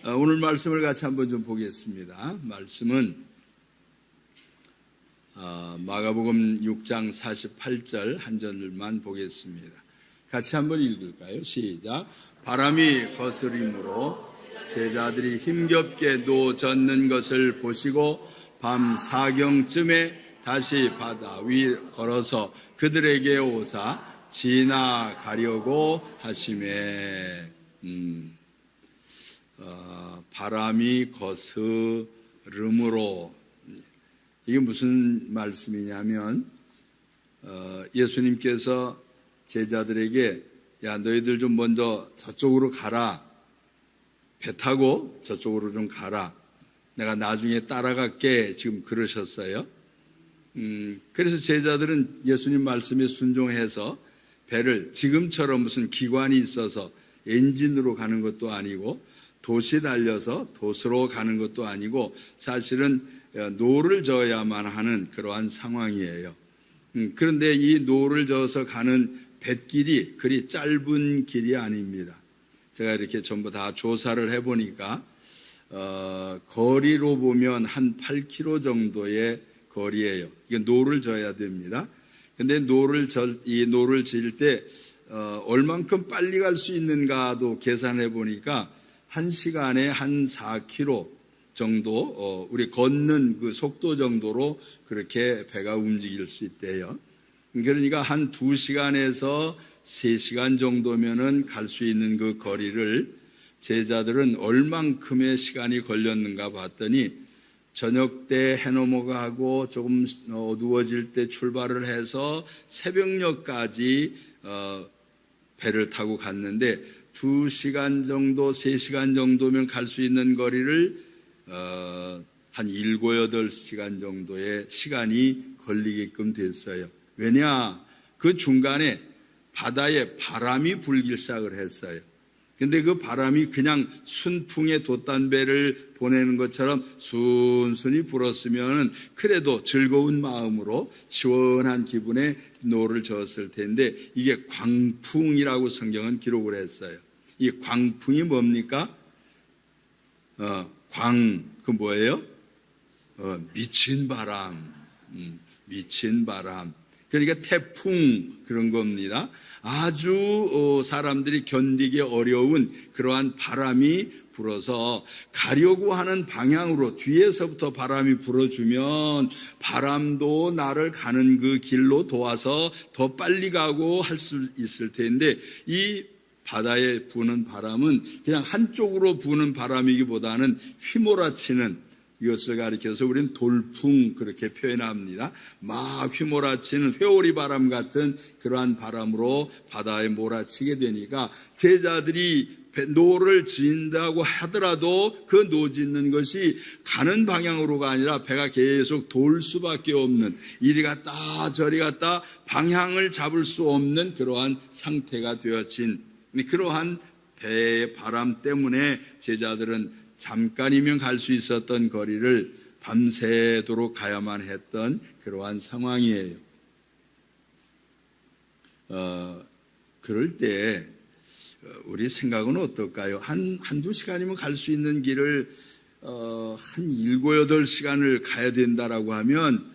오늘 말씀을 같이 한번 좀 보겠습니다. 말씀은 마가복음 6장 48절 한 절만 보겠습니다. 같이 한번 읽을까요? 시작. 바람이 거스림으로 제자들이 힘겹게 노 젓는 것을 보시고 밤 4경쯤에 다시 바다 위 걸어서 그들에게 오사 지나가려고 하시매. 바람이 거스름으로, 이게 무슨 말씀이냐면 예수님께서 제자들에게 야 너희들 좀 먼저 저쪽으로 가라, 배 타고 저쪽으로 좀 가라, 내가 나중에 따라갈게, 지금 그러셨어요. 그래서 제자들은 예수님 말씀에 순종해서 배를, 지금처럼 무슨 기관이 있어서 엔진으로 가는 것도 아니고 돛이 달려서 돛으로 가는 것도 아니고 사실은 노를 저어야만 하는 그러한 상황이에요. 그런데 이 노를 저어서 가는 뱃길이 그리 짧은 길이 아닙니다. 제가 이렇게 전부 다 조사를 해보니까 거리로 보면 한 8km 정도의 거리예요. 이게 노를 저어야 됩니다. 근데 이 노를 지을 때 얼만큼 빨리 갈 수 있는가도 계산해 보니까 1시간에 한 4km 정도, 우리 걷는 그 속도 정도로 그렇게 배가 움직일 수 있대요. 그러니까 한 2시간에서 3시간 정도면은 갈 수 있는 그 거리를 제자들은 얼만큼의 시간이 걸렸는가 봤더니 저녁 때 해 넘어가고 조금 어두워질 때 출발을 해서 새벽녘까지 배를 타고 갔는데 2시간 정도, 3시간 정도면 갈 수 있는 거리를 한 7, 8시간 정도의 시간이 걸리게끔 됐어요. 왜냐? 그 중간에 바다에 바람이 불기 시작을 했어요. 근데 그 바람이 그냥 순풍에 돛단 배를 보내는 것처럼 순순히 불었으면 그래도 즐거운 마음으로 시원한 기분에 노를 저었을 텐데 이게 광풍이라고 성경은 기록을 했어요. 이 광풍이 뭡니까? 그 뭐예요? 미친 바람. 미친 바람. 그러니까 태풍 그런 겁니다. 아주 사람들이 견디기 어려운 그러한 바람이 불어서 가려고 하는 방향으로 뒤에서부터 바람이 불어주면 바람도 나를 가는 그 길로 도와서 더 빨리 가고 할 수 있을 텐데 이 바다에 부는 바람은 그냥 한쪽으로 부는 바람이기보다는 휘몰아치는, 이것을 가리켜서 우리는 돌풍 그렇게 표현합니다. 막 휘몰아치는 회오리 바람 같은 그러한 바람으로 바다에 몰아치게 되니까 제자들이 노를 지은다고 하더라도 그 노 짓는 것이 가는 방향으로가 아니라 배가 계속 돌 수밖에 없는, 이리 갔다 저리 갔다 방향을 잡을 수 없는 그러한 상태가 되어진, 그러한 배의 바람 때문에 제자들은 잠깐이면 갈 수 있었던 거리를 밤새도록 가야만 했던 그러한 상황이에요. 그럴 때 우리 생각은 어떨까요? 한두 시간이면 갈 수 있는 길을 한 7, 8시간을 가야 된다라고 하면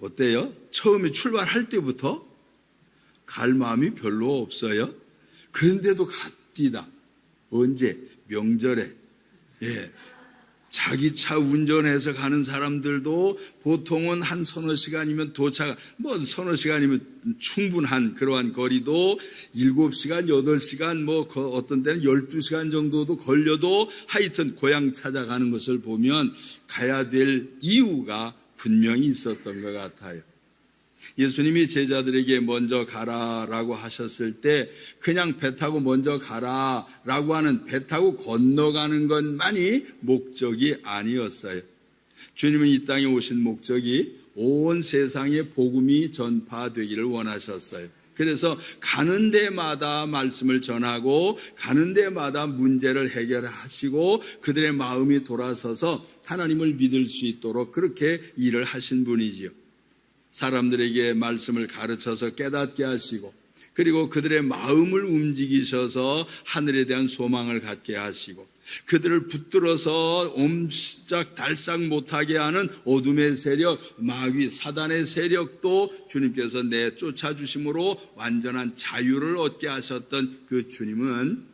어때요? 처음에 출발할 때부터 갈 마음이 별로 없어요. 그런데도 갑디다. 언제? 명절에. 자기 차 운전해서 가는 사람들도 보통은 한 서너 시간이면 도착, 서너 시간이면 충분한 그러한 거리도 7시간, 8시간, 어떤 때는 12시간 정도도 걸려도 하여튼 고향 찾아가는 것을 보면 가야 될 이유가 분명히 있었던 것 같아요. 예수님이 제자들에게 먼저 가라라고 하셨을 때 그냥 배 타고 먼저 가라라고 하는, 배 타고 건너가는 것만이 목적이 아니었어요. 주님은 이 땅에 오신 목적이 온 세상에 복음이 전파되기를 원하셨어요. 그래서 가는 데마다 말씀을 전하고 가는 데마다 문제를 해결하시고 그들의 마음이 돌아서서 하나님을 믿을 수 있도록 그렇게 일을 하신 분이지요. 사람들에게 말씀을 가르쳐서 깨닫게 하시고 그리고 그들의 마음을 움직이셔서 하늘에 대한 소망을 갖게 하시고 그들을 붙들어서 옴짝달싹 못하게 하는 어둠의 세력, 마귀, 사단의 세력도 주님께서 내쫓아주심으로 완전한 자유를 얻게 하셨던 그 주님은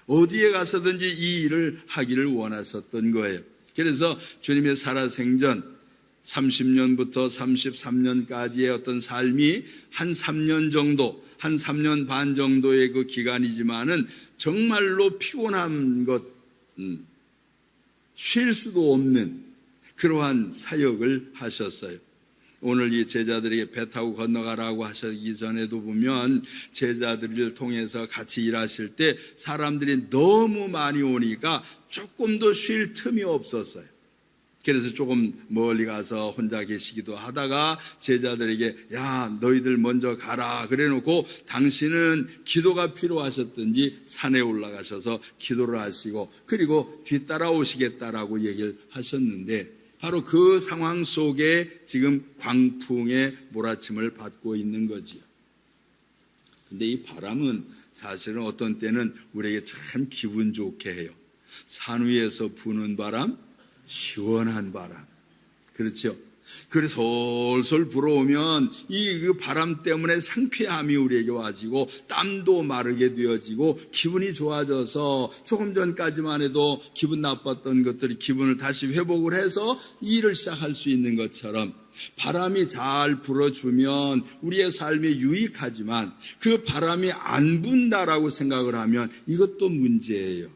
어디에 가서든지 이 일을 하기를 원하셨던 거예요. 그래서 주님의 살아생전 30년부터 33년까지의 어떤 삶이 한 3년 정도, 한 3년 반 정도의 그 기간이지만은 정말로 피곤한 것, 쉴 수도 없는 그러한 사역을 하셨어요. 오늘 이 제자들에게 배 타고 건너가라고 하시기 전에도 보면 제자들을 통해서 같이 일하실 때 사람들이 너무 많이 오니까 조금도 쉴 틈이 없었어요. 그래서 조금 멀리 가서 혼자 계시기도 하다가 제자들에게 야 너희들 먼저 가라 그래 놓고 당신은 기도가 필요하셨든지 산에 올라가셔서 기도를 하시고 그리고 뒤따라오시겠다라고 얘기를 하셨는데 바로 그 상황 속에 지금 광풍의 몰아침을 받고 있는 거지요. 근데 이 바람은 사실은 어떤 때는 우리에게 참 기분 좋게 해요. 산 위에서 부는 바람, 시원한 바람. 그렇죠? 그래서 솔솔 불어오면 이 바람 때문에 상쾌함이 우리에게 와지고 땀도 마르게 되어지고 기분이 좋아져서 조금 전까지만 해도 기분 나빴던 것들이 기분을 다시 회복을 해서 일을 시작할 수 있는 것처럼 바람이 잘 불어주면 우리의 삶에 유익하지만 그 바람이 안 분다라고 생각을 하면 이것도 문제예요.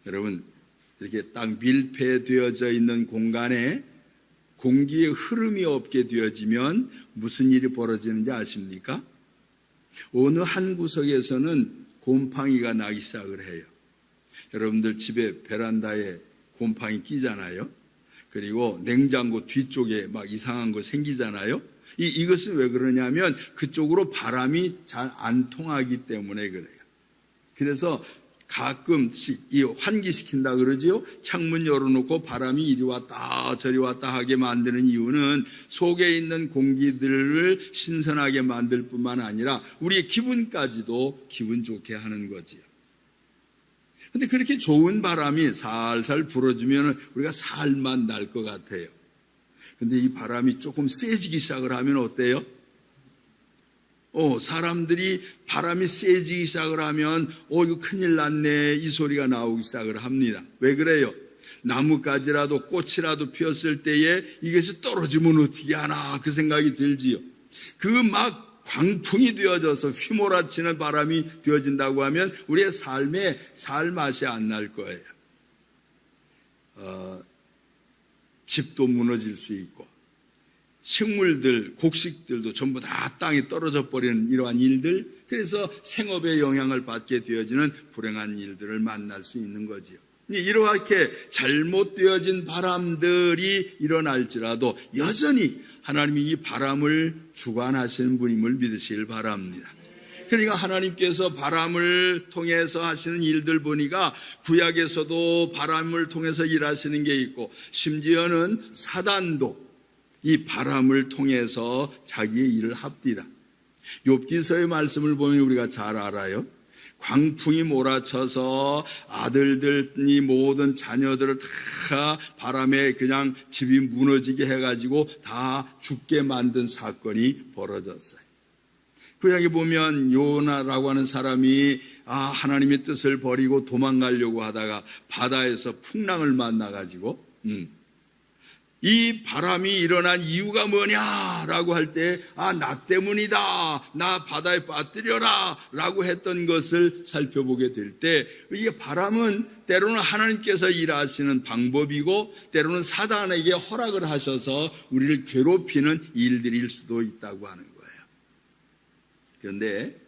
여러분 이렇게 딱 밀폐되어져 있는 공간에 공기의 흐름이 없게 되어지면 무슨 일이 벌어지는지 아십니까? 어느 한 구석에서는 곰팡이가 나기 시작을 해요. 여러분들 집에 베란다에 곰팡이 끼잖아요. 그리고 냉장고 뒤쪽에 막 이상한 거 생기잖아요. 이것은 왜 그러냐면 그쪽으로 바람이 잘 안 통하기 때문에 그래요. 그래서 가끔씩 환기시킨다 그러지요. 창문 열어놓고 바람이 이리 왔다 저리 왔다 하게 만드는 이유는 속에 있는 공기들을 신선하게 만들 뿐만 아니라 우리의 기분까지도 기분 좋게 하는 거지요. 근데 그렇게 좋은 바람이 살살 불어주면 우리가 살만 날 것 같아요. 근데 이 바람이 조금 세지기 시작을 하면 어때요? 사람들이 바람이 세지기 시작을 하면 이거 큰일 났네 이 소리가 나오기 시작을 합니다. 왜 그래요? 나뭇가지라도 꽃이라도 피었을 때에 이것이 떨어지면 어떻게 하나 그 생각이 들지요. 그 막 광풍이 되어져서 휘몰아치는 바람이 되어진다고 하면 우리의 삶에 살맛이 안 날 거예요. 집도 무너질 수 있고 식물들, 곡식들도 전부 다 땅에 떨어져 버리는 이러한 일들, 그래서 생업에 영향을 받게 되어지는 불행한 일들을 만날 수 있는 거지요. 이렇게 잘못되어진 바람들이 일어날지라도 여전히 하나님이 이 바람을 주관하시는 분임을 믿으시길 바랍니다. 그러니까 하나님께서 바람을 통해서 하시는 일들 보니까 구약에서도 바람을 통해서 일하시는 게 있고 심지어는 사단도 이 바람을 통해서 자기의 일을 합디다. 욥기서의 말씀을 보면 우리가 잘 알아요. 광풍이 몰아쳐서 아들들이 모든 자녀들을 다 바람에 그냥 집이 무너지게 해가지고 다 죽게 만든 사건이 벌어졌어요. 구약에 보면 요나라고 하는 사람이 하나님의 뜻을 버리고 도망가려고 하다가 바다에서 풍랑을 만나가지고 이 바람이 일어난 이유가 뭐냐라고 할 때 나 때문이다, 나 바다에 빠뜨려라 라고 했던 것을 살펴보게 될 때 이게 바람은 때로는 하나님께서 일하시는 방법이고 때로는 사단에게 허락을 하셔서 우리를 괴롭히는 일들일 수도 있다고 하는 거예요. 그런데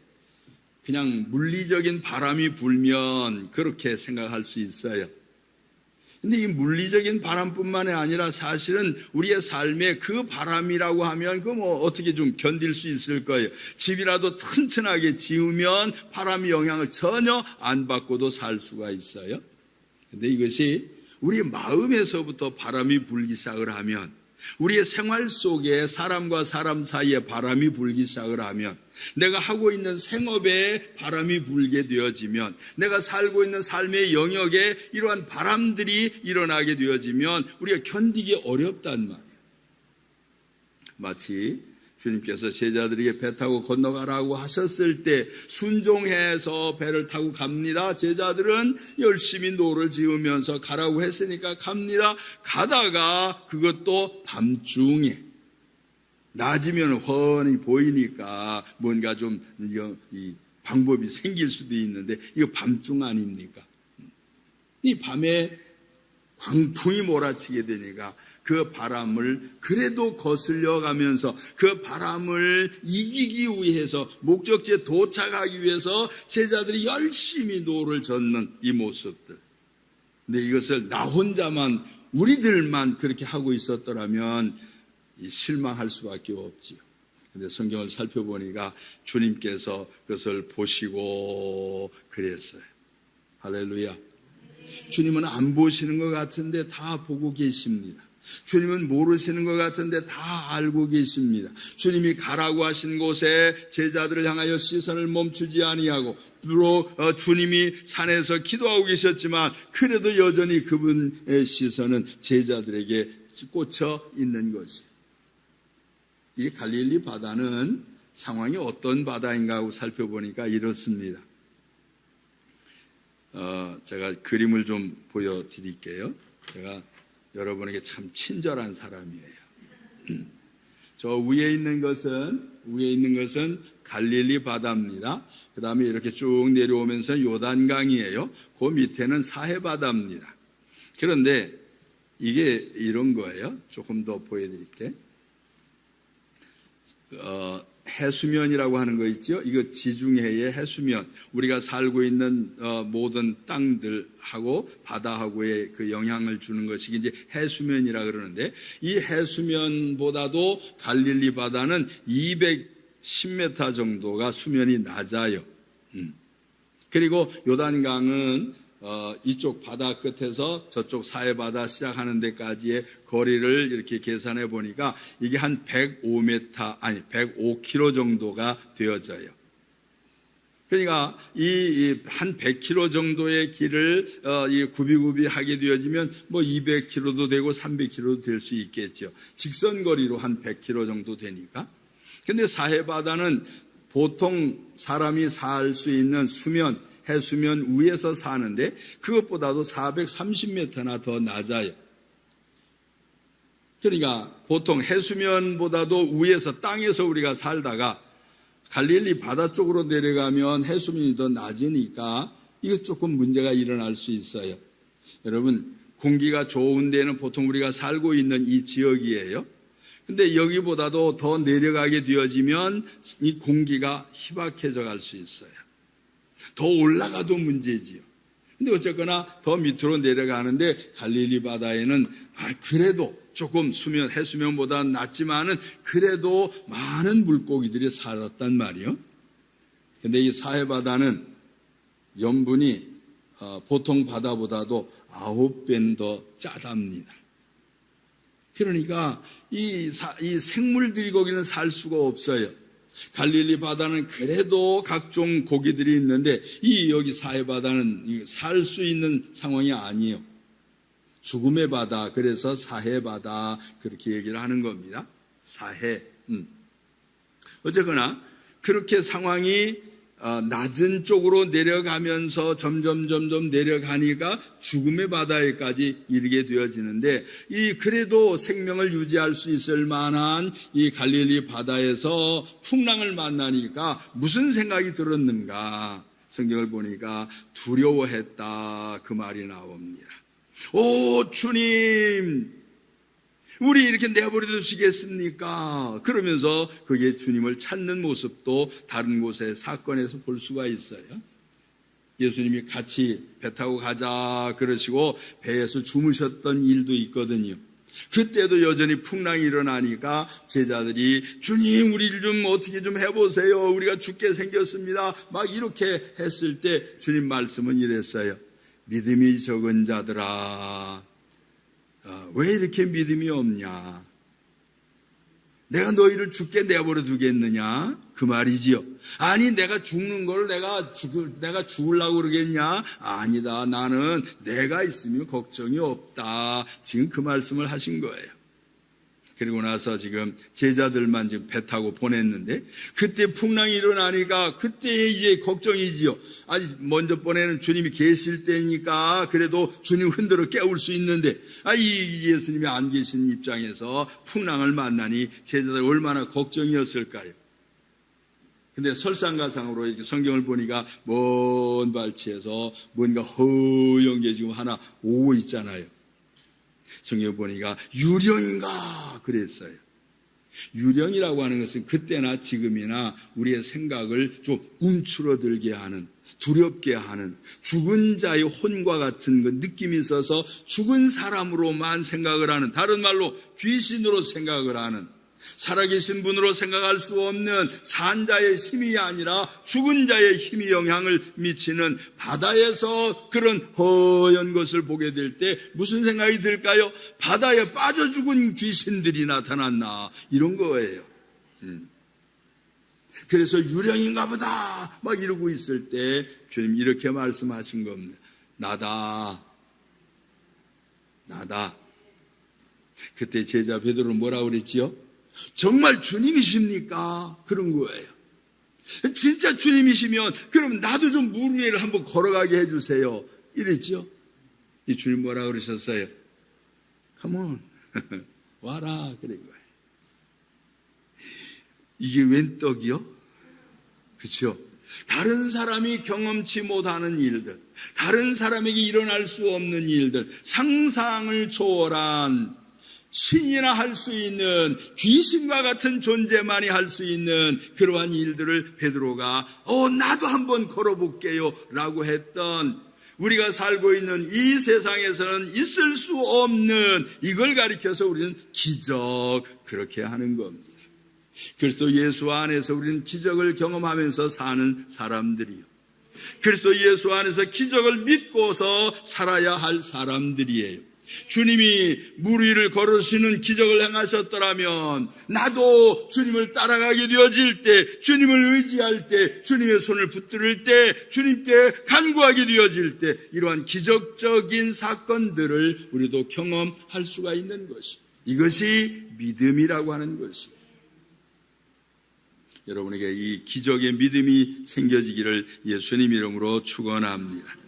그냥 물리적인 바람이 불면 그렇게 생각할 수 있어요. 근데 이 물리적인 바람뿐만이 아니라 사실은 우리의 삶에 그 바람이라고 하면 그 어떻게 좀 견딜 수 있을 거예요. 집이라도 튼튼하게 지으면 바람의 영향을 전혀 안 받고도 살 수가 있어요. 근데 이것이 우리 마음에서부터 바람이 불기 시작을 하면 우리의 생활 속에 사람과 사람 사이에 바람이 불기 시작을 하면, 내가 하고 있는 생업에 바람이 불게 되어지면, 내가 살고 있는 삶의 영역에 이러한 바람들이 일어나게 되어지면 우리가 견디기 어렵단 말이에요. 마치 주님께서 제자들에게 배 타고 건너가라고 하셨을 때 순종해서 배를 타고 갑니다. 제자들은 열심히 노를 지으면서 가라고 했으니까 갑니다. 가다가 그것도 밤중에 낮이면 훤히 보이니까 뭔가 좀 이 방법이 생길 수도 있는데, 이거 밤중 아닙니까? 이 밤에 광풍이 몰아치게 되니까 그 바람을 그래도 거슬려 가면서 그 바람을 이기기 위해서, 목적지에 도착하기 위해서 제자들이 열심히 노를 젓는 이 모습들. 근데 이것을 나 혼자만, 우리들만 그렇게 하고 있었더라면 실망할 수밖에 없지요. 근데 성경을 살펴보니까 주님께서 그것을 보시고 그랬어요. 할렐루야. 주님은 안 보시는 것 같은데 다 보고 계십니다. 주님은 모르시는 것 같은데 다 알고 계십니다. 주님이 가라고 하신 곳에 제자들을 향하여 시선을 멈추지 아니하고, 비록 주님이 산에서 기도하고 계셨지만 그래도 여전히 그분의 시선은 제자들에게 꽂혀 있는 것이에요. 이 갈릴리 바다는 상황이 어떤 바다인가 하고 살펴보니까 이렇습니다. 제가 그림을 좀 보여드릴게요. 제가 여러분에게 참 친절한 사람이에요. 저 위에 있는 것은 갈릴리 바다입니다. 그 다음에 이렇게 쭉 내려오면서 요단강이에요. 그 밑에는 사해 바다입니다. 그런데 이게 이런 거예요. 조금 더 보여드릴게요. 해수면이라고 하는 거 있죠? 이거 지중해의 해수면, 우리가 살고 있는 모든 땅들하고 바다하고의 그 영향을 주는 것이 이제 해수면이라 그러는데, 이 해수면보다도 갈릴리 바다는 210m 정도가 수면이 낮아요. 그리고 요단강은 이쪽 바다 끝에서 저쪽 사해 바다 시작하는 데까지의 거리를 이렇게 계산해 보니까 이게 한 105km 정도가 되어져요. 그러니까 이 한 100km 정도의 길을 구비구비 하게 되어지면 뭐 200km도 되고 300km도 될 수 있겠죠. 직선 거리로 한 100km 정도 되니까. 근데 사해 바다는 보통 사람이 살 수 있는 수면, 해수면 위에서 사는데 그것보다도 430m나 더 낮아요. 그러니까 보통 해수면보다도 위에서, 땅에서 우리가 살다가 갈릴리 바다 쪽으로 내려가면 해수면이 더 낮으니까 이거 조금 문제가 일어날 수 있어요. 여러분, 공기가 좋은 데는 보통 우리가 살고 있는 이 지역이에요. 근데 여기보다도 더 내려가게 되어지면 이 공기가 희박해져 갈 수 있어요. 더 올라가도 문제지요. 근데 어쨌거나 더 밑으로 내려가는데 갈릴리 바다에는 그래도 조금 해수면보다는 낮지만은 그래도 많은 물고기들이 살았단 말이요. 근데 이 사해 바다는 염분이 보통 바다보다도 9배는 더 짜답니다. 그러니까 이 생물들이 거기는 살 수가 없어요. 갈릴리 바다는 그래도 각종 고기들이 있는데 여기 사해 바다는 살 수 있는 상황이 아니에요. 죽음의 바다, 그래서 사해 바다 그렇게 얘기를 하는 겁니다. 사해. 어쨌거나 그렇게 상황이 낮은 쪽으로 내려가면서 점점 내려가니까 죽음의 바다에까지 이르게 되어지는데, 그래도 생명을 유지할 수 있을 만한 이 갈릴리 바다에서 풍랑을 만나니까 무슨 생각이 들었는가? 성경을 보니까 두려워했다, 그 말이 나옵니다. 오 주님, 우리 이렇게 내버려 두시겠습니까? 그러면서 그게 주님을 찾는 모습도 다른 곳의 사건에서 볼 수가 있어요. 예수님이 같이 배 타고 가자 그러시고 배에서 주무셨던 일도 있거든요. 그때도 여전히 풍랑이 일어나니까 제자들이 주님 우리를 좀 어떻게 좀 해보세요, 우리가 죽게 생겼습니다, 막 이렇게 했을 때 주님 말씀은 이랬어요. 믿음이 적은 자들아, 왜 이렇게 믿음이 없냐? 내가 너희를 죽게 내버려 두겠느냐? 그 말이지요. 아니, 내가 죽는 걸 내가 죽으려고 그러겠냐? 아니다. 나는 내가 있으면 걱정이 없다. 지금 그 말씀을 하신 거예요. 그리고 나서 지금 제자들만 지금 배 타고 보냈는데, 그때 풍랑이 일어나니까 그때 이제 걱정이지요. 아직 먼저 보내는 주님이 계실 때니까 그래도 주님 흔들어 깨울 수 있는데, 이 예수님이 안 계신 입장에서 풍랑을 만나니 제자들 얼마나 걱정이었을까요? 근데 설상가상으로 이렇게 성경을 보니까 먼 발치에서 뭔가 허연 게 지금 하나 오고 있잖아요. 성경 보니까 유령인가 그랬어요. 유령이라고 하는 것은 그때나 지금이나 우리의 생각을 좀 움츠러들게 하는, 두렵게 하는, 죽은 자의 혼과 같은 그 느낌이 있어서 죽은 사람으로만 생각을 하는, 다른 말로 귀신으로 생각을 하는, 살아계신 분으로 생각할 수 없는 산자의 힘이 아니라 죽은 자의 힘이 영향을 미치는 바다에서 그런 허연 것을 보게 될 때 무슨 생각이 들까요? 바다에 빠져 죽은 귀신들이 나타났나, 이런 거예요. 그래서 유령인가 보다 막 이러고 있을 때 주님 이렇게 말씀하신 겁니다. 나다. 그때 제자 베드로는 뭐라고 그랬지요? 정말 주님이십니까? 그런 거예요. 진짜 주님이시면 그럼 나도 좀 물 위를 한번 걸어가게 해주세요. 이랬죠. 이 주님 뭐라고 그러셨어요? Come on. 와라. 그런 거예요. 이게 웬 떡이요? 그렇죠? 다른 사람이 경험치 못하는 일들, 다른 사람에게 일어날 수 없는 일들, 상상을 초월한 신이나 할 수 있는, 귀신과 같은 존재만이 할 수 있는 그러한 일들을 베드로가 나도 한번 걸어볼게요 라고 했던, 우리가 살고 있는 이 세상에서는 있을 수 없는, 이걸 가리켜서 우리는 기적, 그렇게 하는 겁니다. 그리스도 예수 안에서 우리는 기적을 경험하면서 사는 사람들이요, 그리스도 예수 안에서 기적을 믿고서 살아야 할 사람들이에요. 주님이 물 위를 걸으시는 기적을 행하셨더라면 나도 주님을 따라가게 되어질 때, 주님을 의지할 때, 주님의 손을 붙들을 때, 주님께 간구하게 되어질 때 이러한 기적적인 사건들을 우리도 경험할 수가 있는 것이, 이것이 믿음이라고 하는 것입니다. 여러분에게 이 기적의 믿음이 생겨지기를 예수님 이름으로 축원합니다.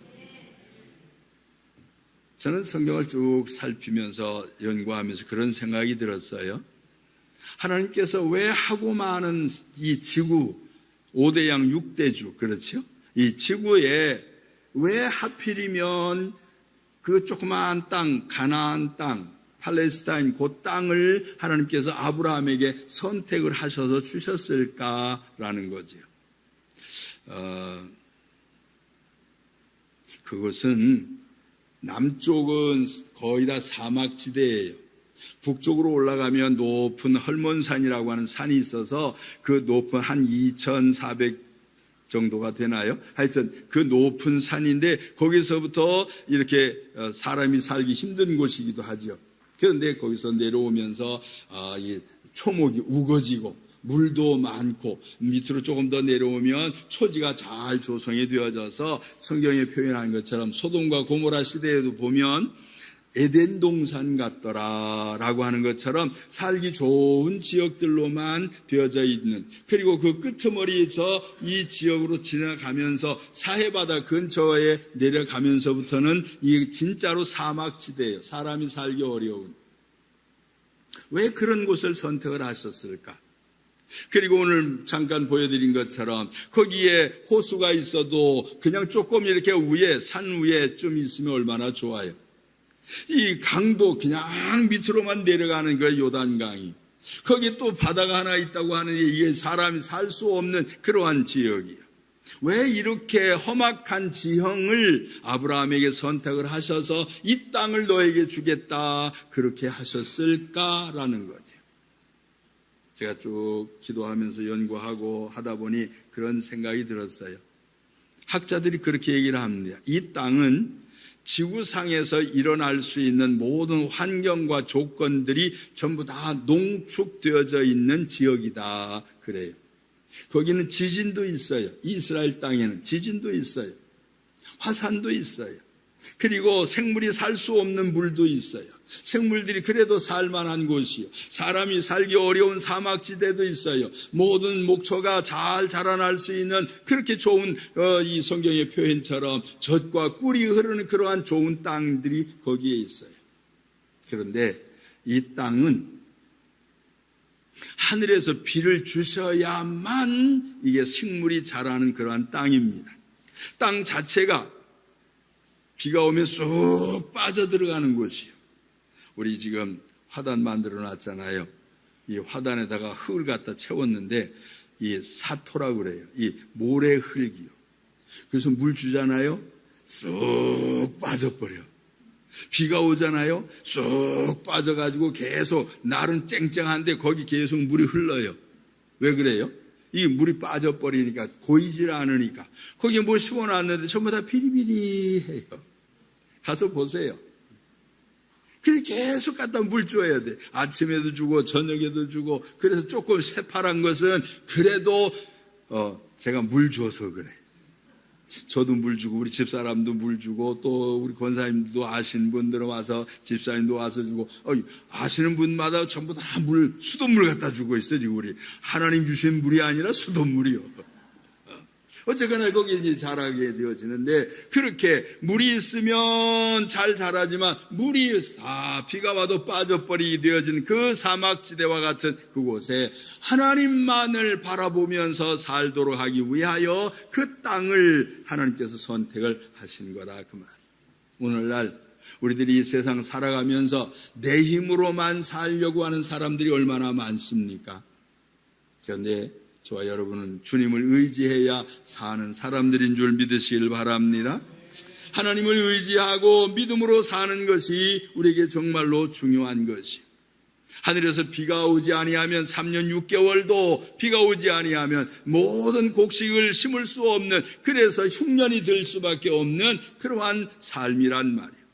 저는 성경을 쭉 살피면서 연구하면서 그런 생각이 들었어요. 하나님께서 왜 하고 많은 이 지구, 5대양 6대주, 그렇죠? 이 지구에 왜 하필이면 그 조그마한 땅, 가나안 땅, 팔레스타인 그 땅을 하나님께서 아브라함에게 선택을 하셔서 주셨을까라는 거죠. 그것은 남쪽은 거의 다 사막지대예요. 북쪽으로 올라가면 높은 헐몬산이라고 하는 산이 있어서 그 높은 한 2,400 정도가 되나요? 하여튼 그 높은 산인데 거기서부터 이렇게 사람이 살기 힘든 곳이기도 하죠. 그런데 거기서 내려오면서 이 초목이 우거지고 물도 많고 밑으로 조금 더 내려오면 초지가 잘 조성이 되어져서 성경에 표현한 것처럼 소돔과 고모라 시대에도 보면 에덴 동산 같더라라고 하는 것처럼 살기 좋은 지역들로만 되어져 있는, 그리고 그 끄트머리에서 이 지역으로 지나가면서 사해바다 근처에 내려가면서부터는 이 진짜로 사막지대예요. 사람이 살기 어려운. 왜 그런 곳을 선택을 하셨을까? 그리고 오늘 잠깐 보여드린 것처럼 거기에 호수가 있어도 그냥 조금 이렇게 위에, 산 위에 좀 있으면 얼마나 좋아요. 이 강도 그냥 밑으로만 내려가는 그 요단강이, 거기에 또 바다가 하나 있다고 하는데 이게 사람이 살 수 없는 그러한 지역이에요. 왜 이렇게 험악한 지형을 아브라함에게 선택을 하셔서 이 땅을 너에게 주겠다 그렇게 하셨을까라는 거죠. 제가 쭉 기도하면서 연구하고 하다 보니 그런 생각이 들었어요. 학자들이 그렇게 얘기를 합니다. 이 땅은 지구상에서 일어날 수 있는 모든 환경과 조건들이 전부 다 농축되어져 있는 지역이다 그래요. 거기는 지진도 있어요. 이스라엘 땅에는 지진도 있어요. 화산도 있어요. 그리고 생물이 살 수 없는 물도 있어요. 생물들이 그래도 살만한 곳이요. 사람이 살기 어려운 사막지대도 있어요. 모든 목초가 잘 자라날 수 있는 그렇게 좋은 이 성경의 표현처럼 젖과 꿀이 흐르는 그러한 좋은 땅들이 거기에 있어요. 그런데 이 땅은 하늘에서 비를 주셔야만 이게 식물이 자라는 그러한 땅입니다. 땅 자체가 비가 오면 쑥 빠져들어가는 곳이에요. 우리 지금 화단 만들어 놨잖아요. 이 화단에다가 흙을 갖다 채웠는데 이 사토라고 그래요. 이 모래 흙이요. 그래서 물 주잖아요. 쑥 빠져버려. 비가 오잖아요. 쑥 빠져가지고 계속 날은 쨍쨍한데 거기 계속 물이 흘러요. 왜 그래요? 이 물이 빠져버리니까 고이질 않으니까. 거기에 뭘 심어놨는데 전부 다 비리비리해요. 가서 보세요. 그래서 계속 갖다 물 줘야 돼. 아침에도 주고 저녁에도 주고. 그래서 조금 새파란 것은 그래도 제가 물 줘서 그래. 저도 물 주고 우리 집사람도 물 주고 또 우리 권사님도 아시는 분들은 와서 집사님도 와서 주고 아시는 분마다 전부 다 물 수돗물 갖다 주고 있어요. 지금 우리 하나님 주신 물이 아니라 수돗물이요. 어쨌거나 거기 이제 자라게 되어지는데 그렇게 물이 있으면 잘 자라지만 물이 비가 와도 빠져버리게 되어지는 그 사막지대와 같은 그곳에 하나님만을 바라보면서 살도록 하기 위하여 그 땅을 하나님께서 선택을 하신 거다 그 말. 오늘날 우리들이 이 세상 살아가면서 내 힘으로만 살려고 하는 사람들이 얼마나 많습니까? 그런데 저와 여러분은 주님을 의지해야 사는 사람들인 줄 믿으시길 바랍니다. 하나님을 의지하고 믿음으로 사는 것이 우리에게 정말로 중요한 것이. 하늘에서 비가 오지 아니하면 3년 6개월도 비가 오지 아니하면 모든 곡식을 심을 수 없는, 그래서 흉년이 될 수밖에 없는 그러한 삶이란 말이에요.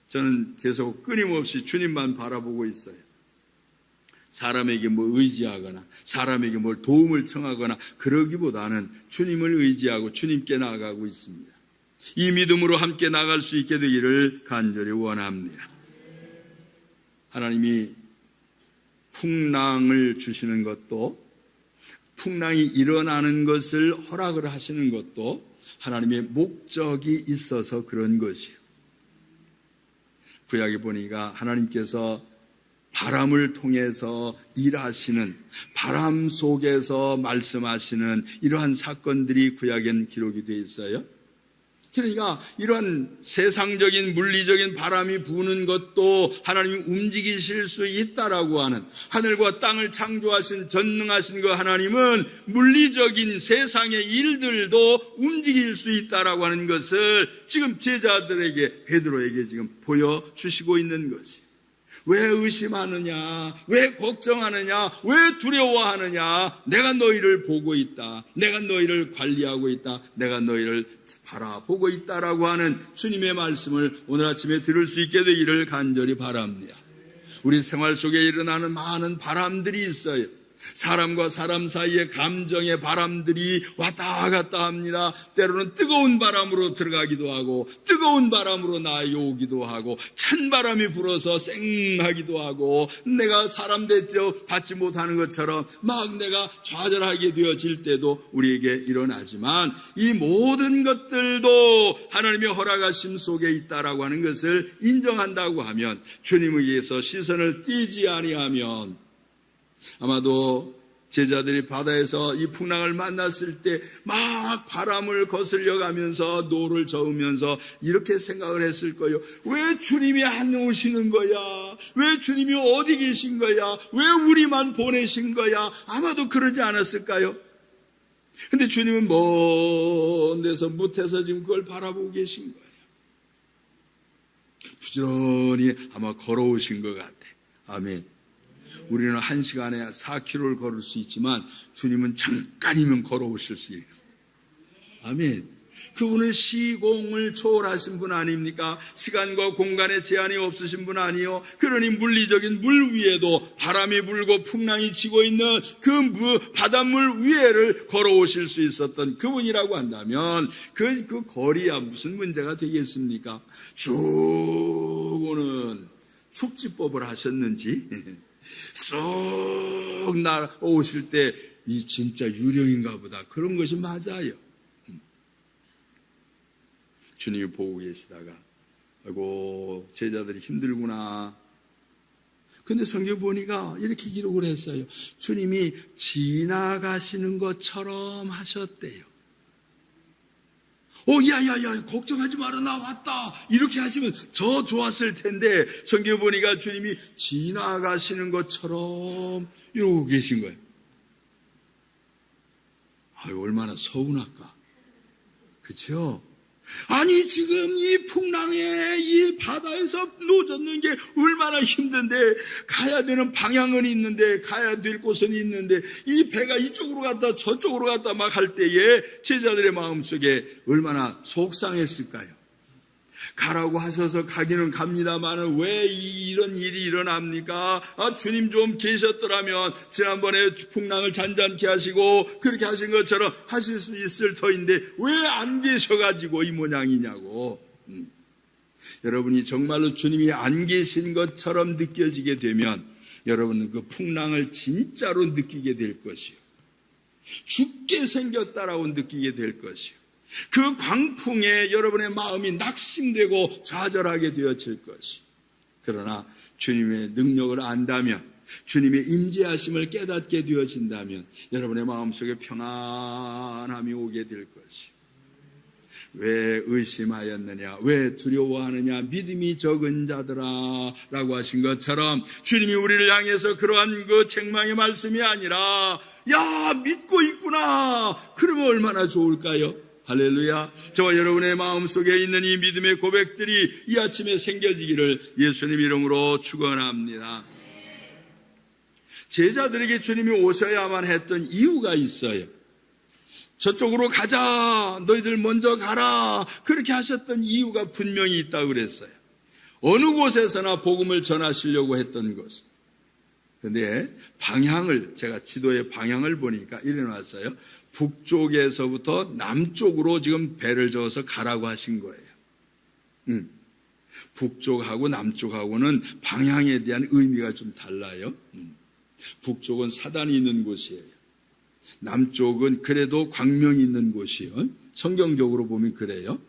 저는 계속 끊임없이 주님만 바라보고 있어요. 사람에게 뭐 의지하거나 사람에게 뭘 도움을 청하거나 그러기보다는 주님을 의지하고 주님께 나아가고 있습니다. 이 믿음으로 함께 나갈 수 있게 되기를 간절히 원합니다. 하나님이 풍랑을 주시는 것도, 풍랑이 일어나는 것을 허락을 하시는 것도 하나님의 목적이 있어서 그런 것이에요. 구약에 보니까 하나님께서 바람을 통해서 일하시는, 바람 속에서 말씀하시는 이러한 사건들이 구약엔 기록이 되어 있어요. 그러니까 이러한 세상적인 물리적인 바람이 부는 것도 하나님이 움직이실 수 있다라고 하는, 하늘과 땅을 창조하신 전능하신 그 하나님은 물리적인 세상의 일들도 움직일 수 있다라고 하는 것을 지금 제자들에게, 베드로에게 지금 보여주시고 있는 것이. 왜 의심하느냐? 왜 걱정하느냐? 왜 두려워하느냐? 내가 너희를 보고 있다. 내가 너희를 관리하고 있다. 내가 너희를 바라보고 있다라고 하는 주님의 말씀을 오늘 아침에 들을 수 있게 되기를 간절히 바랍니다. 우리 생활 속에 일어나는 많은 바람들이 있어요. 사람과 사람 사이의 감정의 바람들이 왔다 갔다 합니다. 때로는 뜨거운 바람으로 들어가기도 하고 뜨거운 바람으로 나에게 오기도 하고 찬바람이 불어서 쌩하기도 하고 내가 사람 대접 받지 못하는 것처럼 막 내가 좌절하게 되어질 때도 우리에게 일어나지만 이 모든 것들도 하나님의 허락하심 속에 있다라고 하는 것을 인정한다고 하면, 주님에 의해서 시선을 띄지 아니하면 아마도 제자들이 바다에서 이 풍랑을 만났을 때 막 바람을 거슬려 가면서 노를 저으면서 이렇게 생각을 했을 거예요. 왜 주님이 안 오시는 거야? 왜 주님이 어디 계신 거야? 왜 우리만 보내신 거야? 아마도 그러지 않았을까요? 근데 주님은 먼 데서 무태서 지금 그걸 바라보고 계신 거예요. 부지런히 아마 걸어오신 것 같아. 아멘. 우리는 1시간에 4km를 걸을 수 있지만 주님은 잠깐이면 걸어오실 수 있어요. 아멘. 그분은 시공을 초월하신 분 아닙니까? 시간과 공간에 제한이 없으신 분 아니요? 그러니 물리적인 물 위에도 바람이 불고 풍랑이 치고 있는 그 바닷물 위에를 걸어오실 수 있었던 그분이라고 한다면 그 거리야 무슨 문제가 되겠습니까? 쭉 오는 축지법을 하셨는지 쏙 날아오실 때 이 진짜 유령인가 보다 그런 것이 맞아요. 주님이 보고 계시다가 아이고 제자들이 힘들구나. 근데 성경 보니까 이렇게 기록을 했어요. 주님이 지나가시는 것처럼 하셨대요. 야야야 걱정하지 마라 나 왔다 이렇게 하시면 더 좋았을 텐데 성경 보니까 주님이 지나가시는 것처럼 이러고 계신 거예요. 아유 얼마나 서운할까. 그렇죠? 아니 지금 이 풍랑에 이 바다에서 놓아졌는 게 얼마나 힘든데 가야 되는 방향은 있는데 가야 될 곳은 있는데 이 배가 이쪽으로 갔다 저쪽으로 갔다 막 할 때에 제자들의 마음속에 얼마나 속상했을까요? 가라고 하셔서 가기는 갑니다만 왜 이런 일이 일어납니까? 주님 좀 계셨더라면 지난번에 풍랑을 잔잔케 하시고 그렇게 하신 것처럼 하실 수 있을 터인데 왜 안 계셔가지고 이 모양이냐고. 여러분이 정말로 주님이 안 계신 것처럼 느껴지게 되면 여러분은 그 풍랑을 진짜로 느끼게 될 것이요. 죽게 생겼다라고 느끼게 될 것이요. 그 광풍에 여러분의 마음이 낙심되고 좌절하게 되어질 것이. 그러나 주님의 능력을 안다면 주님의 임재하심을 깨닫게 되어진다면 여러분의 마음속에 평안함이 오게 될 것이. 왜 의심하였느냐 왜 두려워하느냐 믿음이 적은 자들아 라고 하신 것처럼 주님이 우리를 향해서 그러한 그 책망의 말씀이 아니라 야 믿고 있구나 그러면 얼마나 좋을까요? 할렐루야. 저와 여러분의 마음속에 있는 이 믿음의 고백들이 이 아침에 생겨지기를 예수님 이름으로 축원합니다. 제자들에게 주님이 오셔야만 했던 이유가 있어요. 저쪽으로 가자 너희들 먼저 가라 그렇게 하셨던 이유가 분명히 있다고 그랬어요. 어느 곳에서나 복음을 전하시려고 했던 것. 그런데 방향을 제가 지도의 방향을 보니까 이래 놨어요. 북쪽에서부터 남쪽으로 지금 배를 저어서 가라고 하신 거예요. 북쪽하고 남쪽하고는 방향에 대한 의미가 좀 달라요. 북쪽은 사단이 있는 곳이에요. 남쪽은 그래도 광명이 있는 곳이요. 성경적으로 보면 그래요.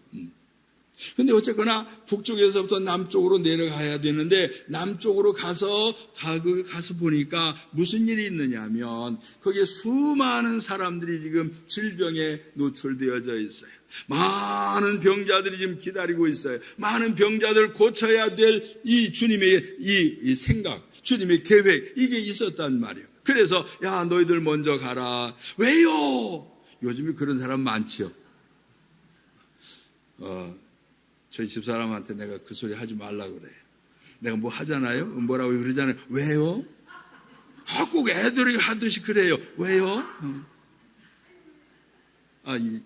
근데 어쨌거나 북쪽에서부터 남쪽으로 내려가야 되는데 남쪽으로 가서 보니까 무슨 일이 있느냐면 거기에 수많은 사람들이 지금 질병에 노출되어져 있어요. 많은 병자들이 지금 기다리고 있어요. 많은 병자들 고쳐야 될 이 주님의 이 생각, 주님의 계획 이게 있었단 말이에요. 그래서 야 너희들 먼저 가라. 왜요? 요즘에 그런 사람 많지요. 저희 집사람한테 내가 그 소리 하지 말라고 그래요. 내가 뭐 하잖아요? 뭐라고 그러잖아요. 왜요? 꼭 애들이 하듯이 그래요. 왜요?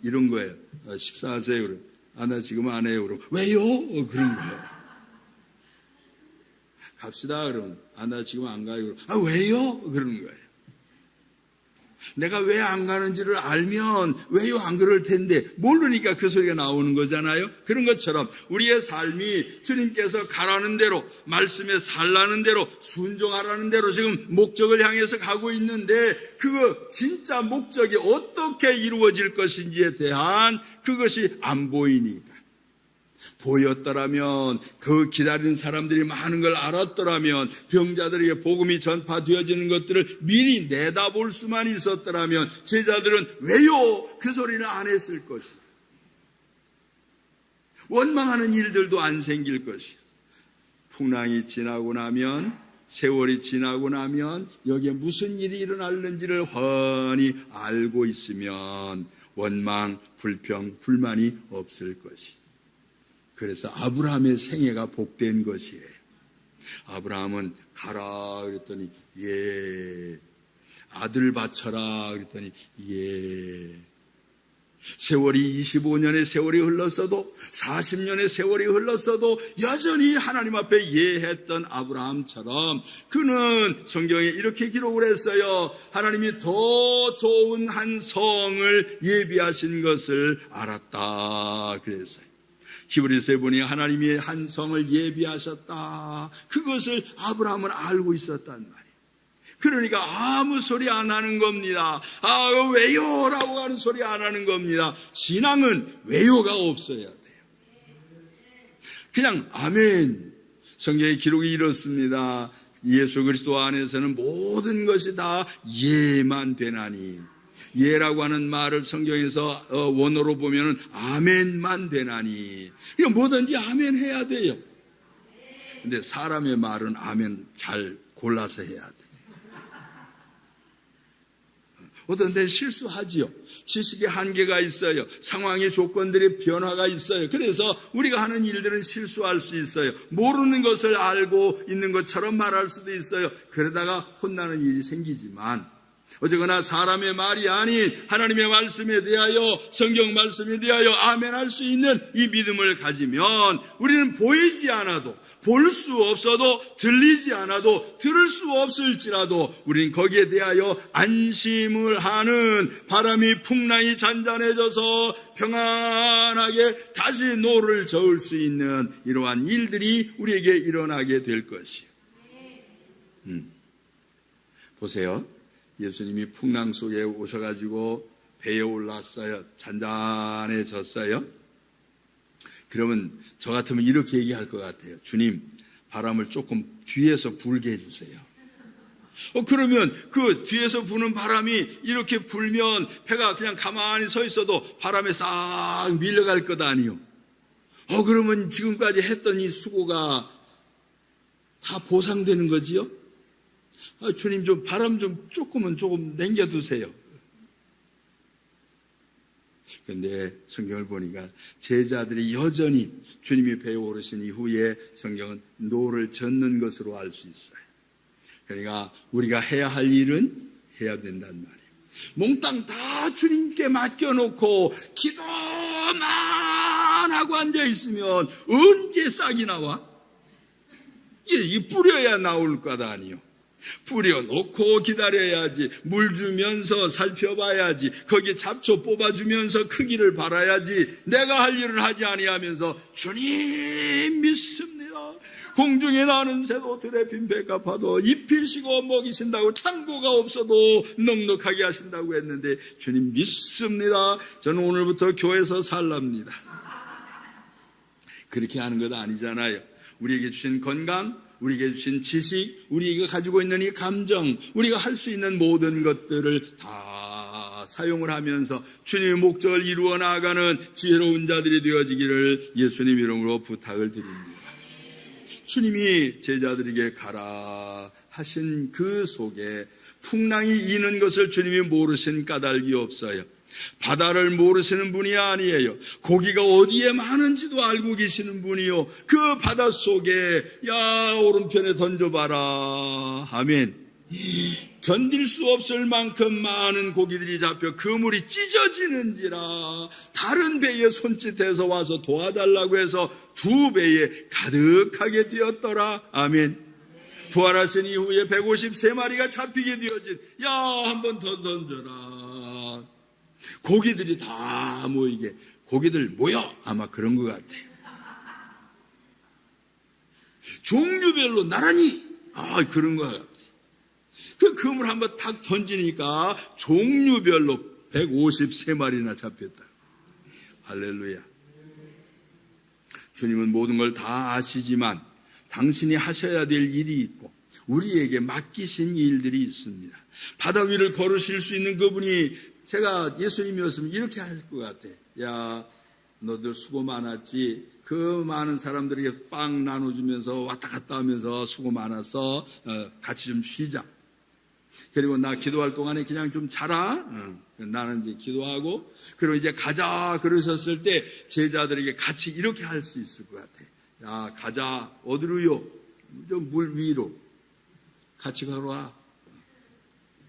이런 거예요. 식사하세요. 그럼. 나 지금 안 해요. 그럼. 왜요? 그런 거예요. 갑시다. 그럼. 나 지금 안 가요. 그럼. 왜요? 그러는 거예요. 내가 왜 안 가는지를 알면 왜요 안 그럴 텐데 모르니까 그 소리가 나오는 거잖아요. 그런 것처럼 우리의 삶이 주님께서 가라는 대로 말씀에 살라는 대로 순종하라는 대로 지금 목적을 향해서 가고 있는데 그 진짜 목적이 어떻게 이루어질 것인지에 대한 그것이 안 보이니까. 보였더라면 그 기다리는 사람들이 많은 걸 알았더라면 병자들에게 복음이 전파되어지는 것들을 미리 내다볼 수만 있었더라면 제자들은 왜요? 그 소리는 안 했을 것이다. 원망하는 일들도 안 생길 것이다. 풍랑이 지나고 나면 세월이 지나고 나면 여기에 무슨 일이 일어날는지를 훤히 알고 있으면 원망, 불평, 불만이 없을 것이다. 그래서 아브라함의 생애가 복된 것이에요. 아브라함은 가라 그랬더니 예. 아들 바쳐라 그랬더니 예. 세월이 25년의 세월이 흘렀어도 40년의 세월이 흘렀어도 여전히 하나님 앞에 예했던 아브라함처럼 그는 성경에 이렇게 기록을 했어요. 하나님이 더 좋은 한 성을 예비하신 것을 알았다 그랬어요. 히브리서에 보니 하나님이 한 성을 예비하셨다. 그것을 아브라함은 알고 있었단 말이에요. 그러니까 아무 소리 안 하는 겁니다. 왜요? 라고 하는 소리 안 하는 겁니다. 신앙은 왜요가 없어야 돼요. 그냥 아멘. 성경의 기록이 이렇습니다. 예수 그리스도 안에서는 모든 것이 다 예만 되나니. 예라고 하는 말을 성경에서 원어로 보면 아멘만 되나니. 그러니까 뭐든지 아멘 해야 돼요. 근데 사람의 말은 아멘 잘 골라서 해야 돼요. 어떤 데는 실수하지요. 지식의 한계가 있어요. 상황의 조건들의 변화가 있어요. 그래서 우리가 하는 일들은 실수할 수 있어요. 모르는 것을 알고 있는 것처럼 말할 수도 있어요. 그러다가 혼나는 일이 생기지만 어쨌거나 사람의 말이 아닌 하나님의 말씀에 대하여 성경 말씀에 대하여 아멘할 수 있는 이 믿음을 가지면 우리는 보이지 않아도 볼 수 없어도 들리지 않아도 들을 수 없을지라도 우리는 거기에 대하여 안심을 하는 바람이 풍랑이 잔잔해져서 평안하게 다시 노를 저을 수 있는 이러한 일들이 우리에게 일어나게 될 것이에요. 보세요. 예수님이 풍랑 속에 오셔가지고 배에 올랐어요. 잔잔해졌어요. 그러면 저 같으면 이렇게 얘기할 것 같아요. 주님, 바람을 조금 뒤에서 불게 해주세요. 그러면 그 뒤에서 부는 바람이 이렇게 불면 배가 그냥 가만히 서 있어도 바람에 싹 밀려갈 것 아니요. 그러면 지금까지 했던 이 수고가 다 보상되는 거지요? 주님 좀 바람 좀 조금 남겨두세요. 그런데 성경을 보니까 제자들이 여전히 주님이 배에 오르신 이후에 성경은 노를 젓는 것으로 알 수 있어요. 그러니까 우리가 해야 할 일은 해야 된단 말이에요. 몽땅 다 주님께 맡겨놓고 기도만 하고 앉아있으면 언제 싹이 나와? 이 뿌려야 나올 것 아니요. 뿌려놓고 기다려야지. 물 주면서 살펴봐야지. 거기에 잡초 뽑아주면서 크기를 바라야지. 내가 할 일을 하지 아니하면서 주님 믿습니다. 공중에 나는 새도 들에 빈 배가파도 입히시고 먹이신다고 창고가 없어도 넉넉하게 하신다고 했는데 주님 믿습니다. 저는 오늘부터 교회에서 살랍니다. 그렇게 하는 것 아니잖아요. 우리에게 주신 건강, 우리에게 주신 지식, 우리가 가지고 있는 이 감정, 우리가 할 수 있는 모든 것들을 다 사용을 하면서 주님의 목적을 이루어 나아가는 지혜로운 자들이 되어지기를 예수님 이름으로 부탁을 드립니다. 주님이 제자들에게 가라 하신 그 속에 풍랑이 이는 것을 주님이 모르신 까닭이 없어요. 바다를 모르시는 분이 아니에요. 고기가 어디에 많은지도 알고 계시는 분이요. 그 바다 속에 오른편에 던져봐라. 아멘. 견딜 수 없을 만큼 많은 고기들이 잡혀 그물이 찢어지는지라 다른 배에 손짓해서 와서 도와달라고 해서 두 배에 가득하게 되었더라. 아멘. 부활하신 이후에 153마리가 잡히게 되어진 한 번 더 던져라. 고기들이 다 모이게. 고기들 모여? 아마 그런 것 같아요. 종류별로 나란히 그런 것 같아요. 그 그물 한번 탁 던지니까 종류별로 153마리나 잡혔다. 할렐루야. 주님은 모든 걸 다 아시지만 당신이 하셔야 될 일이 있고 우리에게 맡기신 일들이 있습니다. 바다 위를 걸으실 수 있는 그분이 제가 예수님이었으면 이렇게 할 것 같아. 너들 수고 많았지. 그 많은 사람들에게 빵 나눠주면서 왔다 갔다 하면서 수고 많아서 같이 좀 쉬자. 그리고 나 기도할 동안에 그냥 좀 자라. 나는 이제 기도하고 그리고 이제 가자 그러셨을 때 제자들에게 같이 이렇게 할 수 있을 것 같아. 가자. 어디로요? 좀 물 위로. 같이 걸어와.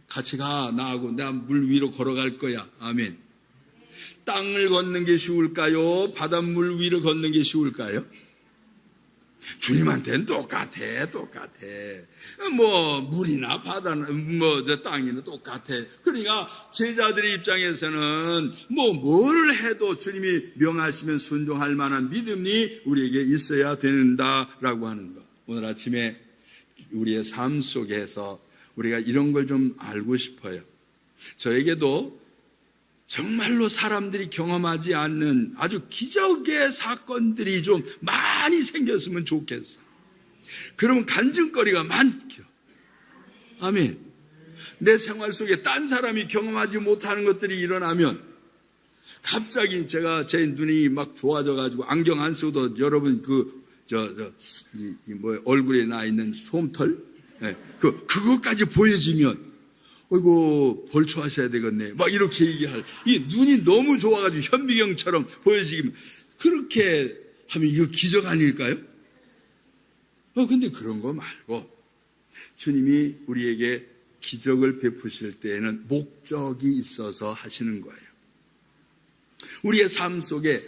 같이 가. 나하고 나 물 위로 걸어갈 거야. 아멘. 땅을 걷는 게 쉬울까요? 바닷물 위를 걷는 게 쉬울까요? 주님한테는 똑같아. 뭐 물이나 바다나 뭐 저 땅이나 똑같아. 그러니까 제자들의 입장에서는 뭐 뭘 해도 주님이 명하시면 순종할 만한 믿음이 우리에게 있어야 된다라고 하는 것. 오늘 아침에 우리의 삶 속에서 우리가 이런 걸 좀 알고 싶어요. 저에게도 정말로 사람들이 경험하지 않는 아주 기적의 사건들이 좀 많이 생겼으면 좋겠어. 그러면 간증거리가 많죠. 아멘. 내 생활 속에 딴 사람이 경험하지 못하는 것들이 일어나면 갑자기 제 눈이 막 좋아져가지고 안경 안 쓰고도 여러분 얼굴에 나 있는 솜털? 네, 그것까지 보여지면 어이구 벌초하셔야 되겠네 막 이렇게 얘기할, 이 눈이 너무 좋아가지고 현미경처럼 보여지기만, 그렇게 하면 이거 기적 아닐까요? 근데 그런 거 말고 주님이 우리에게 기적을 베푸실 때에는 목적이 있어서 하시는 거예요. 우리의 삶 속에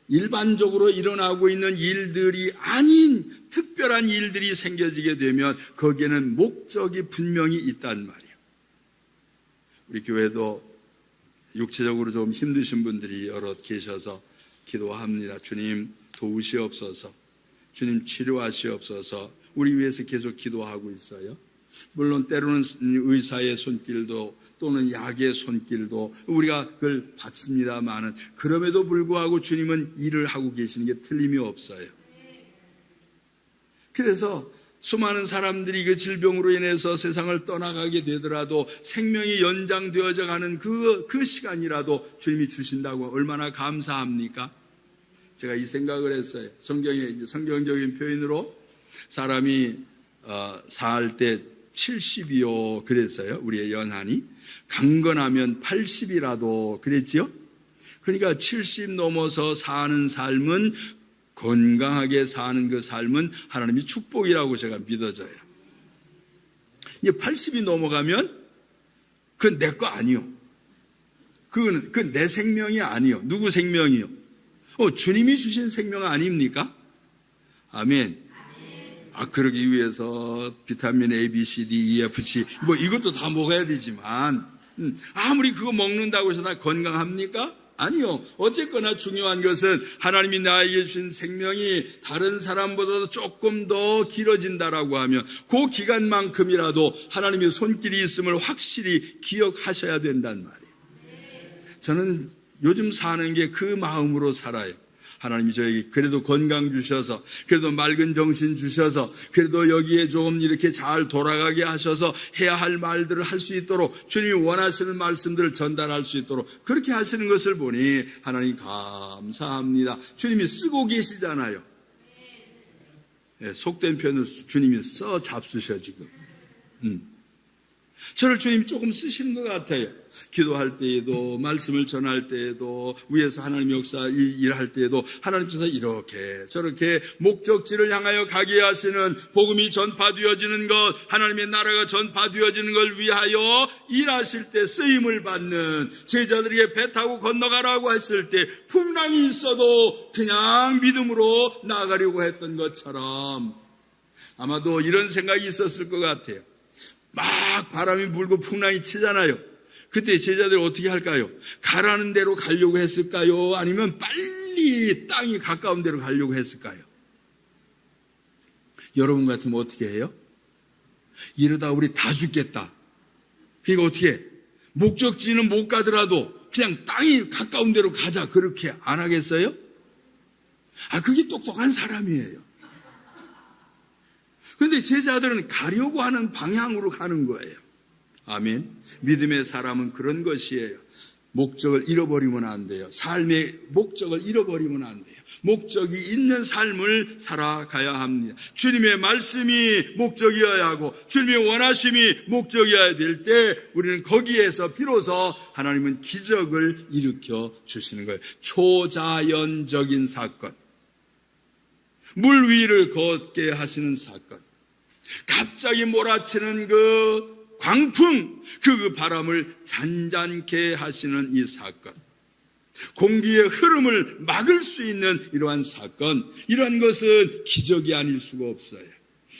일반적으로 일어나고 있는 일들이 아닌 특별한 일들이 생겨지게 되면 거기에는 목적이 분명히 있단 말이에요. 우리 교회도 육체적으로 좀 힘드신 분들이 여럿 계셔서 기도합니다. 주님 도우시옵소서, 주님 치료하시옵소서. 우리 위해서 계속 기도하고 있어요. 물론 때로는 의사의 손길도 또는 약의 손길도 우리가 그걸 받습니다만은, 그럼에도 불구하고 주님은 일을 하고 계시는 게 틀림이 없어요. 그래서 수많은 사람들이 그 질병으로 인해서 세상을 떠나가게 되더라도 생명이 연장되어져 가는 그 시간이라도 주님이 주신다고 얼마나 감사합니까? 제가 이 생각을 했어요. 성경적인 표현으로 사람이 살 때 70이요 그랬어요. 우리의 연한이 강건하면 80이라도 그랬지요. 그러니까 70 넘어서 사는 삶은, 건강하게 사는 그 삶은 하나님이 축복이라고 제가 믿어져요. 이제 80이 넘어가면 그건 내 거 아니요. 그건 내 생명이 아니요. 누구 생명이요? 주님이 주신 생명 아닙니까? 아멘. 그러기 위해서 비타민 A, B, C, D, E, F, G 뭐 이것도 다 먹어야 되지만 아무리 그거 먹는다고 해서 다 건강합니까? 아니요. 어쨌거나 중요한 것은 하나님이 나에게 주신 생명이 다른 사람보다도 조금 더 길어진다라고 하면 그 기간만큼이라도 하나님의 손길이 있음을 확실히 기억하셔야 된단 말이에요. 저는 요즘 사는 게 그 마음으로 살아요. 하나님이 저에게 그래도 건강 주셔서, 그래도 맑은 정신 주셔서, 그래도 여기에 좀 이렇게 잘 돌아가게 하셔서 해야 할 말들을 할 수 있도록, 주님이 원하시는 말씀들을 전달할 수 있도록 그렇게 하시는 것을 보니 하나님 감사합니다. 주님이 쓰고 계시잖아요. 네, 속된 표현을 주님이 써 잡수셔 지금. 저를 주님이 조금 쓰시는 것 같아요. 기도할 때에도, 말씀을 전할 때에도, 위에서 하나님 역사 일할 때에도 하나님께서 이렇게 저렇게 목적지를 향하여 가게 하시는, 복음이 전파되어지는 것, 하나님의 나라가 전파되어지는 걸 위하여 일하실 때 쓰임을 받는, 제자들에게 배 타고 건너가라고 했을 때 풍랑이 있어도 그냥 믿음으로 나아가려고 했던 것처럼 아마도 이런 생각이 있었을 것 같아요. 막 바람이 불고 풍랑이 치잖아요. 그때 제자들이 어떻게 할까요? 가라는 대로 가려고 했을까요? 아니면 빨리 땅이 가까운 데로 가려고 했을까요? 여러분 같으면 어떻게 해요? 이러다 우리 다 죽겠다. 그러니까 어떻게 해? 목적지는 못 가더라도 그냥 땅이 가까운 데로 가자, 그렇게 안 하겠어요? 그게 똑똑한 사람이에요. 그런데 제자들은 가려고 하는 방향으로 가는 거예요. 아멘. 믿음의 사람은 그런 것이에요. 목적을 잃어버리면 안 돼요. 삶의 목적을 잃어버리면 안 돼요. 목적이 있는 삶을 살아가야 합니다. 주님의 말씀이 목적이어야 하고 주님의 원하심이 목적이어야 될 때 우리는 거기에서 비로소 하나님은 기적을 일으켜 주시는 거예요. 초자연적인 사건, 물 위를 걷게 하시는 사건, 갑자기 몰아치는 그 광풍, 그 바람을 잔잔케 하시는 이 사건, 공기의 흐름을 막을 수 있는 이러한 사건, 이러한 것은 기적이 아닐 수가 없어요.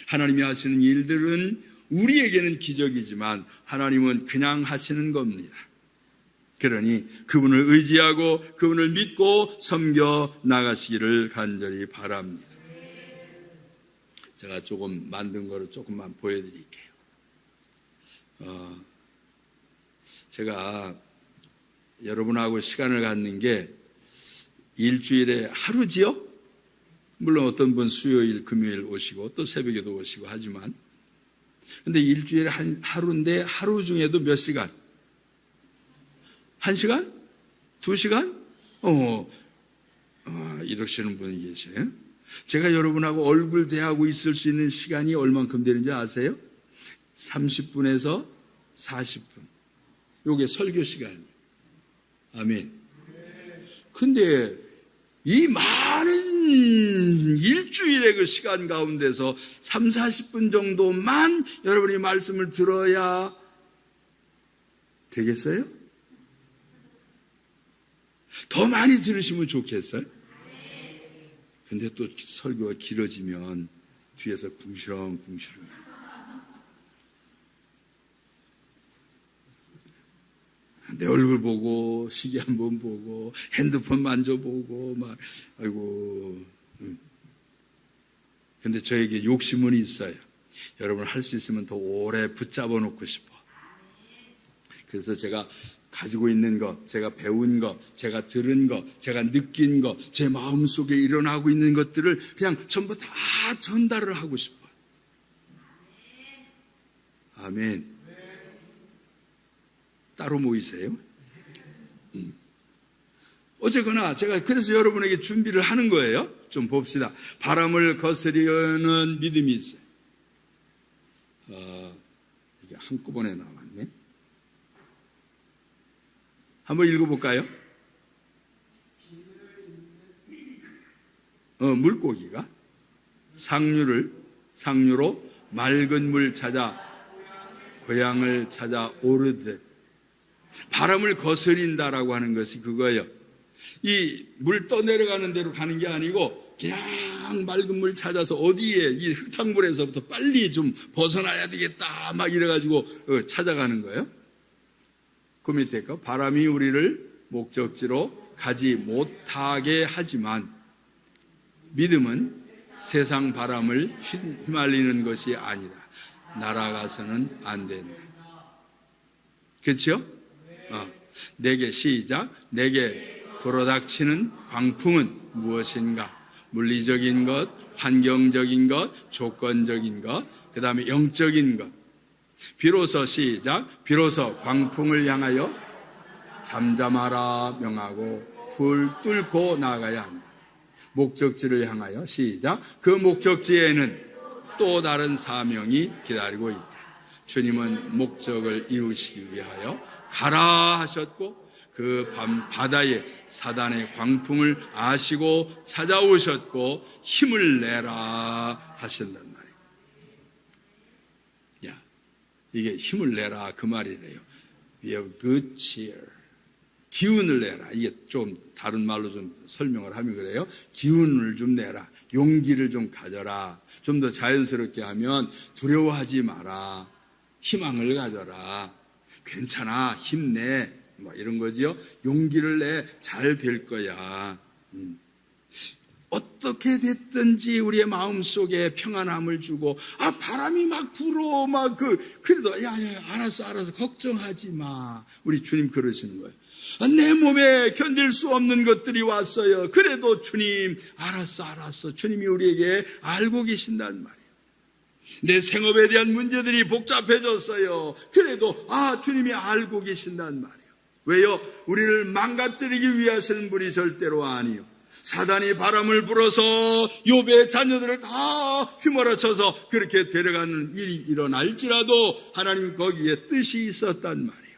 하나님이 하시는 일들은 우리에게는 기적이지만 하나님은 그냥 하시는 겁니다. 그러니 그분을 의지하고 그분을 믿고 섬겨 나가시기를 간절히 바랍니다. 제가 조금 만든 거를 조금만 보여드릴게요. 제가 여러분하고 시간을 갖는 게 일주일에 하루지요? 물론 어떤 분 수요일, 금요일 오시고 또 새벽에도 오시고 하지만, 근데 일주일에 하루인데 하루 중에도 몇 시간? 1시간? 2시간? 이러시는 분이 계세요. 제가 여러분하고 얼굴 대하고 있을 수 있는 시간이 얼만큼 되는지 아세요? 30분에서 40분. 요게 설교 시간이에요. 아멘. 근데 이 많은 일주일의 그 시간 가운데서 3, 40분 정도만 여러분이 말씀을 들어야 되겠어요? 더 많이 들으시면 좋겠어요? 근데 또 설교가 길어지면 뒤에서 궁시렁궁시렁. 내 얼굴 보고 시계 한번 보고 핸드폰 만져보고 막 아이고. 근데 저에게 욕심은 있어요. 여러분 할 수 있으면 더 오래 붙잡아 놓고 싶어. 그래서 제가 가지고 있는 것, 제가 배운 것, 제가 들은 것, 제가 느낀 것, 제 마음속에 일어나고 있는 것들을 그냥 전부 다 전달을 하고 싶어요. 아멘. 따로 모이세요? 어쨌거나 제가 그래서 여러분에게 준비를 하는 거예요. 좀 봅시다. 바람을 거스르는 믿음이 있어요. 이게 한꺼번에 나왔네. 한번 읽어볼까요? 물고기가 상류로 맑은 물 찾아 고향을 찾아 오르듯. 바람을 거스린다라고 하는 것이 그거예요. 이 물 떠내려가는 대로 가는 게 아니고 그냥 맑은 물 찾아서 어디에 이 흙탕물에서부터 빨리 좀 벗어나야 되겠다 막 이래가지고 찾아가는 거예요. 그 밑에 거 바람이 우리를 목적지로 가지 못하게 하지만 믿음은 세상 바람을 휘말리는 것이 아니다. 날아가서는 안 된다. 그렇죠? 내게 시작. 내게 불어닥치는 광풍은 무엇인가? 물리적인 것, 환경적인 것, 조건적인 것, 그 다음에 영적인 것. 비로소 시작. 비로소 광풍을 향하여 잠잠하라 명하고 불 뚫고 나가야 한다. 목적지를 향하여 시작. 그 목적지에는 또 다른 사명이 기다리고 있다. 주님은 목적을 이루시기 위하여 가라 하셨고 그 밤 바다에 사단의 광풍을 아시고 찾아오셨고 힘을 내라 하신단 말이에요. 야, 이게 힘을 내라 그 말이래요. We have good cheer. 기운을 내라. 이게 좀 다른 말로 좀 설명을 하면 그래요. 기운을 좀 내라. 용기를 좀 가져라. 좀 더 자연스럽게 하면 두려워하지 마라. 희망을 가져라. 괜찮아. 힘내. 뭐 이런 거지요. 용기를 내. 잘 될 거야. 어떻게 됐든지 우리의 마음속에 평안함을 주고 바람이 막 불어 그래도 야 알았어 걱정하지 마. 우리 주님 그러시는 거예요. 내 몸에 견딜 수 없는 것들이 왔어요. 그래도 주님 알았어. 주님이 우리에게 알고 계신단 말이에요. 내 생업에 대한 문제들이 복잡해졌어요. 그래도 주님이 알고 계신단 말이에요. 왜요? 우리를 망가뜨리기 위하시는 분이 절대로 아니요. 사단이 바람을 불어서 욥의 자녀들을 다 휘몰아쳐서 그렇게 데려가는 일이 일어날지라도 하나님 거기에 뜻이 있었단 말이에요.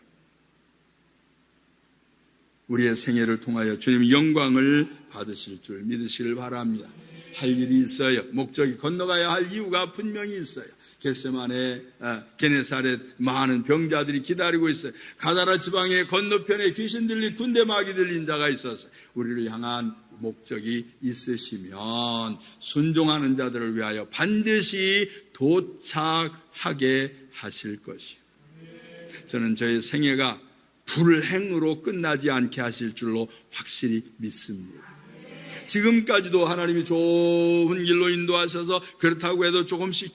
우리의 생애를 통하여 주님의 영광을 받으실 줄 믿으시길 바랍니다. 할 일이 있어요. 목적이 건너가야 할 이유가 분명히 있어요. 겟세마네 게네사렛 많은 병자들이 기다리고 있어요. 가다라 지방의 건너편에 귀신 들린 군대 마귀 들린 자가 있어서 우리를 향한 목적이 있으시면 순종하는 자들을 위하여 반드시 도착하게 하실 것이요. 저는 저의 생애가 불행으로 끝나지 않게 하실 줄로 확실히 믿습니다. 지금까지도 하나님이 좋은 길로 인도하셔서 그렇다고 해도 조금씩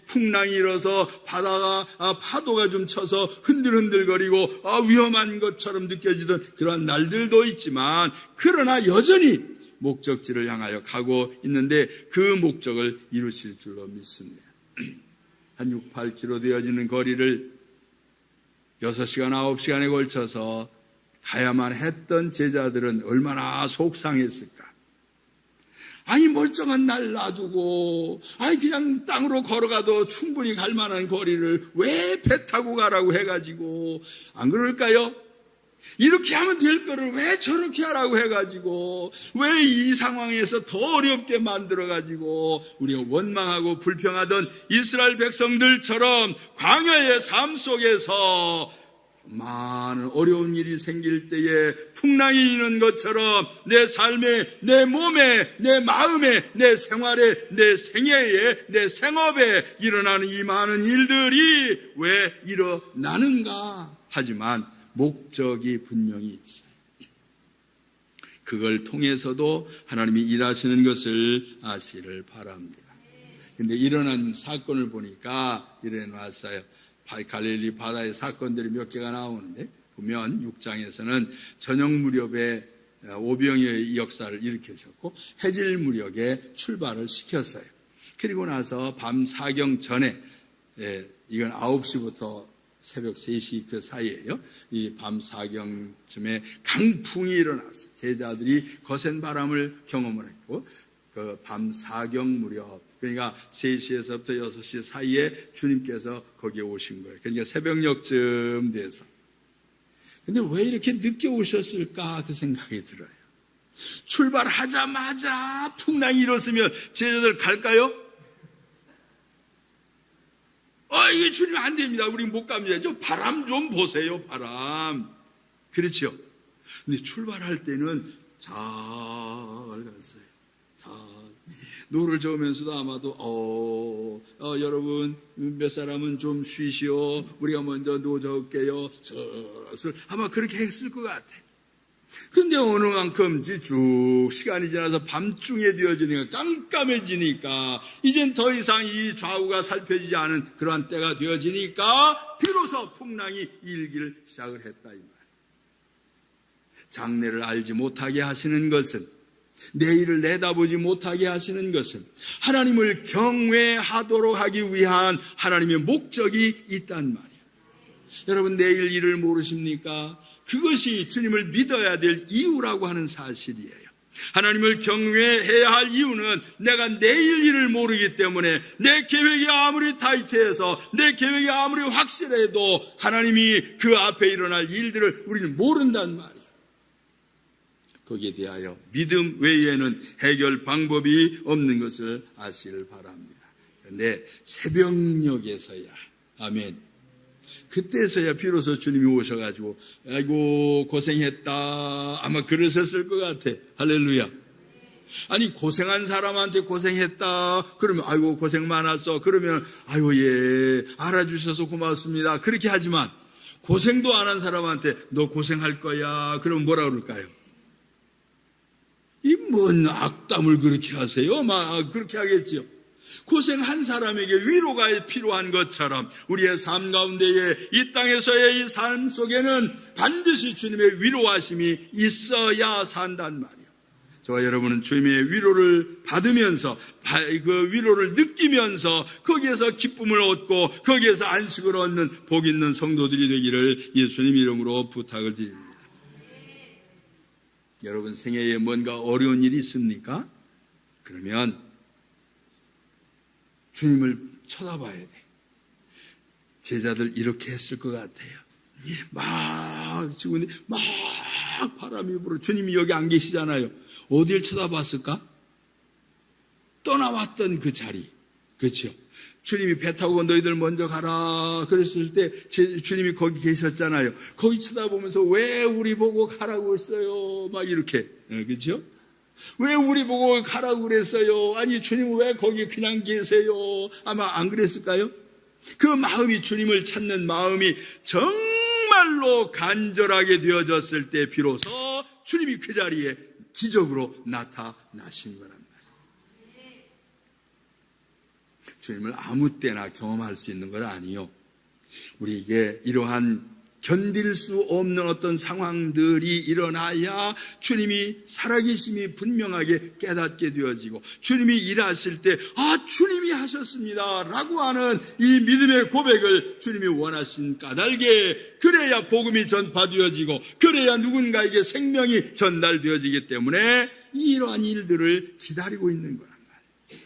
풍랑이 일어서 바다가 파도가 좀 쳐서 흔들흔들거리고 위험한 것처럼 느껴지던 그런 날들도 있지만, 그러나 여전히 목적지를 향하여 가고 있는데 그 목적을 이루실 줄로 믿습니다. 한 6, 8km 되어지는 거리를 6시간, 9시간에 걸쳐서 가야만 했던 제자들은 얼마나 속상했을까. 아니 멀쩡한 날 놔두고 그냥 땅으로 걸어가도 충분히 갈 만한 거리를 왜 배 타고 가라고 해가지고, 안 그럴까요? 이렇게 하면 될 거를 왜 저렇게 하라고 해가지고, 왜 이 상황에서 더 어렵게 만들어가지고 우리가 원망하고 불평하던 이스라엘 백성들처럼 광야의 삶 속에서 많은 어려운 일이 생길 때에 풍랑이 있는 것처럼 내 삶에, 내 몸에, 내 마음에, 내 생활에, 내 생애에, 내 생업에 일어나는 이 많은 일들이 왜 일어나는가 하지만 목적이 분명히 있어요. 그걸 통해서도 하나님이 일하시는 것을 아시기를 바랍니다. 그런데 일어난 사건을 보니까 일어났어요. 갈릴리 바다의 사건들이 몇 개가 나오는데, 보면 6장에서는 저녁 무렵에 오병이어의 역사를 일으키셨고 해질 무렵에 출발을 시켰어요. 그리고 나서 밤 사경 전에, 이건 9시부터 새벽 3시 그 사이에요. 이 밤 사경쯤에 강풍이 일어났어요. 제자들이 거센 바람을 경험을 했고, 그 밤 사경 무렵, 그러니까 3시에서부터 6시 사이에 주님께서 거기에 오신 거예요. 그러니까 새벽녘쯤 돼서. 근데 왜 이렇게 늦게 오셨을까 그 생각이 들어요. 출발하자마자 풍랑이 일었으면 제자들 갈까요? 이게 주님 안 됩니다. 우리 못 갑니다. 저 바람 좀 보세요. 바람. 그렇죠. 근데 출발할 때는 잘 갔어요. 노를 저으면서도 아마도 여러분 몇 사람은 좀 쉬시오. 우리가 먼저 노 저을게요. 슬슬 아마 그렇게 했을 것 같아. 근데 어느 만큼 쭉 시간이 지나서 밤중에 되어지니까 깜깜해지니까 이젠 더 이상 이 좌우가 살펴지지 않은 그러한 때가 되어지니까 비로소 풍랑이 일기를 시작을 했다 이 말이에요. 장래를 알지 못하게 하시는 것은, 내일을 내다보지 못하게 하시는 것은 하나님을 경외하도록 하기 위한 하나님의 목적이 있단 말이에요. 여러분, 내일 일을 모르십니까? 그것이 주님을 믿어야 될 이유라고 하는 사실이에요. 하나님을 경외해야 할 이유는 내가 내일 일을 모르기 때문에 내 계획이 아무리 타이트해서 내 계획이 아무리 확실해도 하나님이 그 앞에 일어날 일들을 우리는 모른단 말이에요. 거기에 대하여 믿음 외에는 해결 방법이 없는 것을 아시길 바랍니다. 그런데 새벽녘에서야, 아멘, 그때서야 비로소 주님이 오셔가지고 아이고 고생했다 아마 그러셨을 것 같아. 할렐루야. 아니 고생한 사람한테 고생했다 그러면 아이고 고생 많았어 그러면 아이고 예 알아주셔서 고맙습니다 그렇게 하지만, 고생도 안 한 사람한테 너 고생할 거야 그러면 뭐라 그럴까요? 이 뭔 악담을 그렇게 하세요? 막 그렇게 하겠지요. 고생한 사람에게 위로가 필요한 것처럼 우리의 삶 가운데에 이 땅에서의 이 삶 속에는 반드시 주님의 위로하심이 있어야 산단 말이에요. 저와 여러분은 주님의 위로를 받으면서 그 위로를 느끼면서 거기에서 기쁨을 얻고 거기에서 안식을 얻는 복 있는 성도들이 되기를 예수님 이름으로 부탁을 드립니다. 여러분 생애에 뭔가 어려운 일이 있습니까? 그러면 주님을 쳐다봐야 돼. 제자들 이렇게 했을 것 같아요. 막 지금 막 바람이 불어. 주님이 여기 안 계시잖아요. 어딜 쳐다봤을까? 떠나왔던 그 자리, 그렇죠? 주님이 배 타고 너희들 먼저 가라 그랬을 때 주님이 거기 계셨잖아요. 거기 쳐다보면서 왜 우리 보고 가라고 했어요? 막 이렇게. 그렇죠? 왜 우리 보고 가라고 그랬어요? 아니 주님 왜 거기 그냥 계세요? 아마 안 그랬을까요? 그 마음이 주님을 찾는 마음이 정말로 간절하게 되어졌을 때 비로소 주님이 그 자리에 기적으로 나타나신 거란 말이에요. 주님을 아무 때나 경험할 수 있는 건 아니요. 우리에게 이러한 견딜 수 없는 어떤 상황들이 일어나야 주님이 살아계심이 분명하게 깨닫게 되어지고 주님이 일하실 때 주님이 하셨습니다 라고 하는 이 믿음의 고백을 주님이 원하신 까닭에 그래야 복음이 전파되어지고 그래야 누군가에게 생명이 전달되어지기 때문에 이러한 일들을 기다리고 있는 거란 말이에요.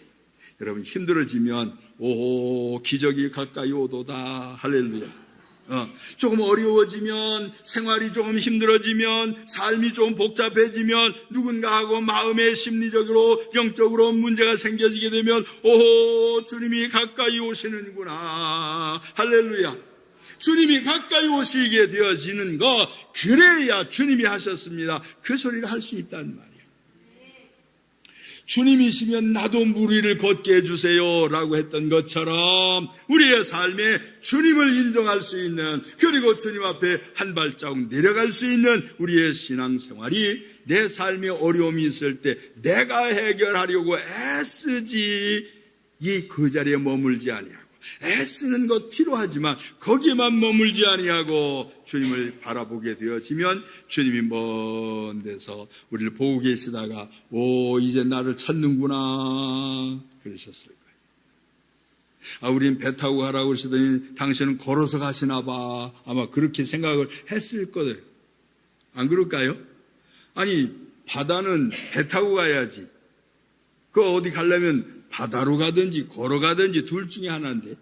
여러분 힘들어지면 기적이 가까이 오도다. 할렐루야. 조금 어려워지면, 생활이 조금 힘들어지면, 삶이 좀 복잡해지면, 누군가하고 마음에 심리적으로, 영적으로 문제가 생겨지게 되면, 주님이 가까이 오시는구나. 할렐루야. 주님이 가까이 오시게 되어지는 것, 그래야 주님이 하셨습니다. 그 소리를 할 수 있단 말이에요. 주님이시면 나도 물 위를 걷게 해주세요 라고 했던 것처럼 우리의 삶에 주님을 인정할 수 있는, 그리고 주님 앞에 한 발자국 내려갈 수 있는 우리의 신앙생활이 내 삶에 어려움이 있을 때 내가 해결하려고 애쓰지 그 자리에 머물지 아니하고, 애쓰는 것 필요하지만 거기에만 머물지 아니하고 주님을 바라보게 되어지면 주님이 먼 데서 우리를 보고 계시다가 이제 나를 찾는구나 그러셨을 거예요. 우린 배 타고 가라고 그러시더니 당신은 걸어서 가시나 봐. 아마 그렇게 생각을 했을 거예요. 안 그럴까요? 아니 바다는 배 타고 가야지. 어디 가려면 바다로 가든지 걸어가든지 둘 중에 하나인데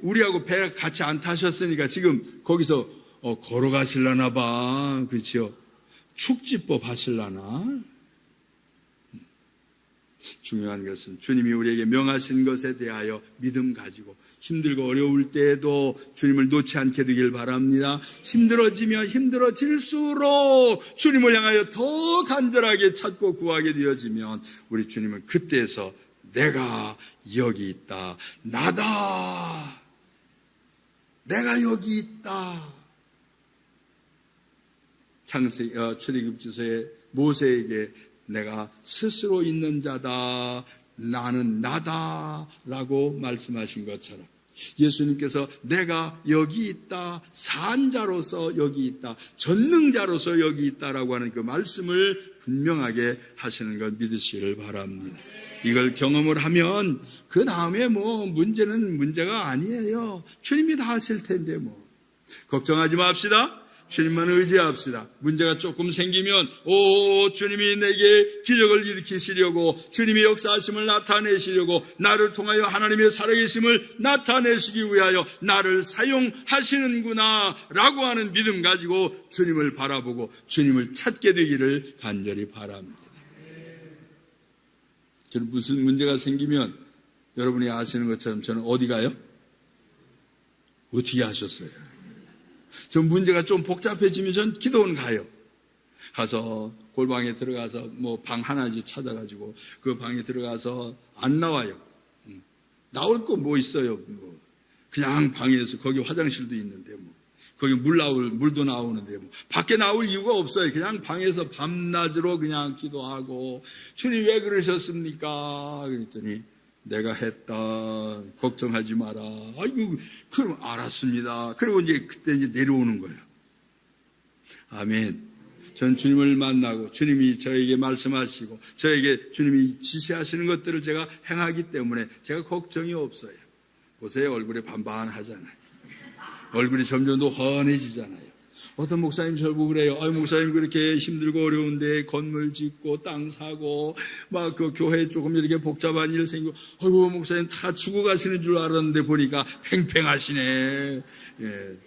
우리하고 배 같이 안 타셨으니까 지금 거기서 걸어가실라나 봐. 그렇죠? 축지법 하실라나? 중요한 것은 주님이 우리에게 명하신 것에 대하여 믿음 가지고 힘들고 어려울 때에도 주님을 놓지 않게 되길 바랍니다. 힘들어지면 힘들어질수록 주님을 향하여 더 간절하게 찾고 구하게 되어지면 우리 주님은 그때에서 내가 여기 있다. 나다. 내가 여기 있다. 출애굽기서에 모세에게 내가 스스로 있는 자다. 나는 나다. 라고 말씀하신 것처럼 예수님께서 내가 여기 있다. 산자로서 여기 있다. 전능자로서 여기 있다라고 하는 그 말씀을 분명하게 하시는 걸 믿으시기를 바랍니다. 이걸 경험을 하면 그 다음에 문제는 문제가 아니에요. 주님이 다 하실 텐데 걱정하지 맙시다. 주님만 의지합시다. 문제가 조금 생기면 주님이 내게 기적을 일으키시려고, 주님의 역사하심을 나타내시려고, 나를 통하여 하나님의 살아계심을 나타내시기 위하여 나를 사용하시는구나 라고 하는 믿음 가지고 주님을 바라보고 주님을 찾게 되기를 간절히 바랍니다. 저는 무슨 문제가 생기면 여러분이 아시는 것처럼 저는 어디 가요? 어떻게 하셨어요? 전 문제가 좀 복잡해지면 전 기도원 가요. 가서 골방에 들어가서 방 하나씩 찾아가지고 그 방에 들어가서 안 나와요. 나올 거 있어요. 그냥 방에서 거기 화장실도 있는데 거기 물도 나오는데 밖에 나올 이유가 없어요. 그냥 방에서 밤낮으로 그냥 기도하고 주님 왜 그러셨습니까? 그랬더니 내가 했다. 걱정하지 마라. 아이고, 그럼 알았습니다. 그리고 그때 내려오는 거예요. 아멘. 전 주님을 만나고 주님이 저에게 말씀하시고 저에게 주님이 지시하시는 것들을 제가 행하기 때문에 제가 걱정이 없어요. 보세요. 얼굴이 반반하잖아요. 얼굴이 점점 더 훤해지잖아요. 어떤 목사님 저를 보고 그래요. 목사님 그렇게 힘들고 어려운데 건물 짓고 땅 사고 그 교회 조금 이렇게 복잡한 일 생기고 목사님 다 죽어가시는 줄 알았는데 보니까 팽팽하시네. 예.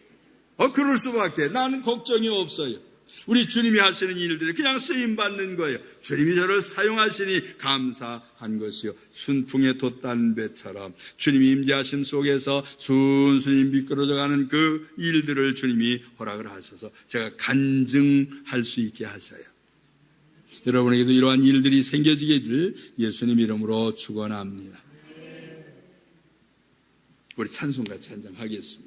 그럴 수밖에. 나는 걱정이 없어요. 우리 주님이 하시는 일들이 그냥 쓰임받는 거예요. 주님이 저를 사용하시니 감사한 것이요. 순풍에 돛단 배처럼 주님이 임재하심 속에서 순순히 미끄러져가는 그 일들을 주님이 허락을 하셔서 제가 간증할 수 있게 하셔요. 여러분에게도 이러한 일들이 생겨지기를 예수님 이름으로 축원합니다. 우리 찬송 같이 한 장 하겠습니다.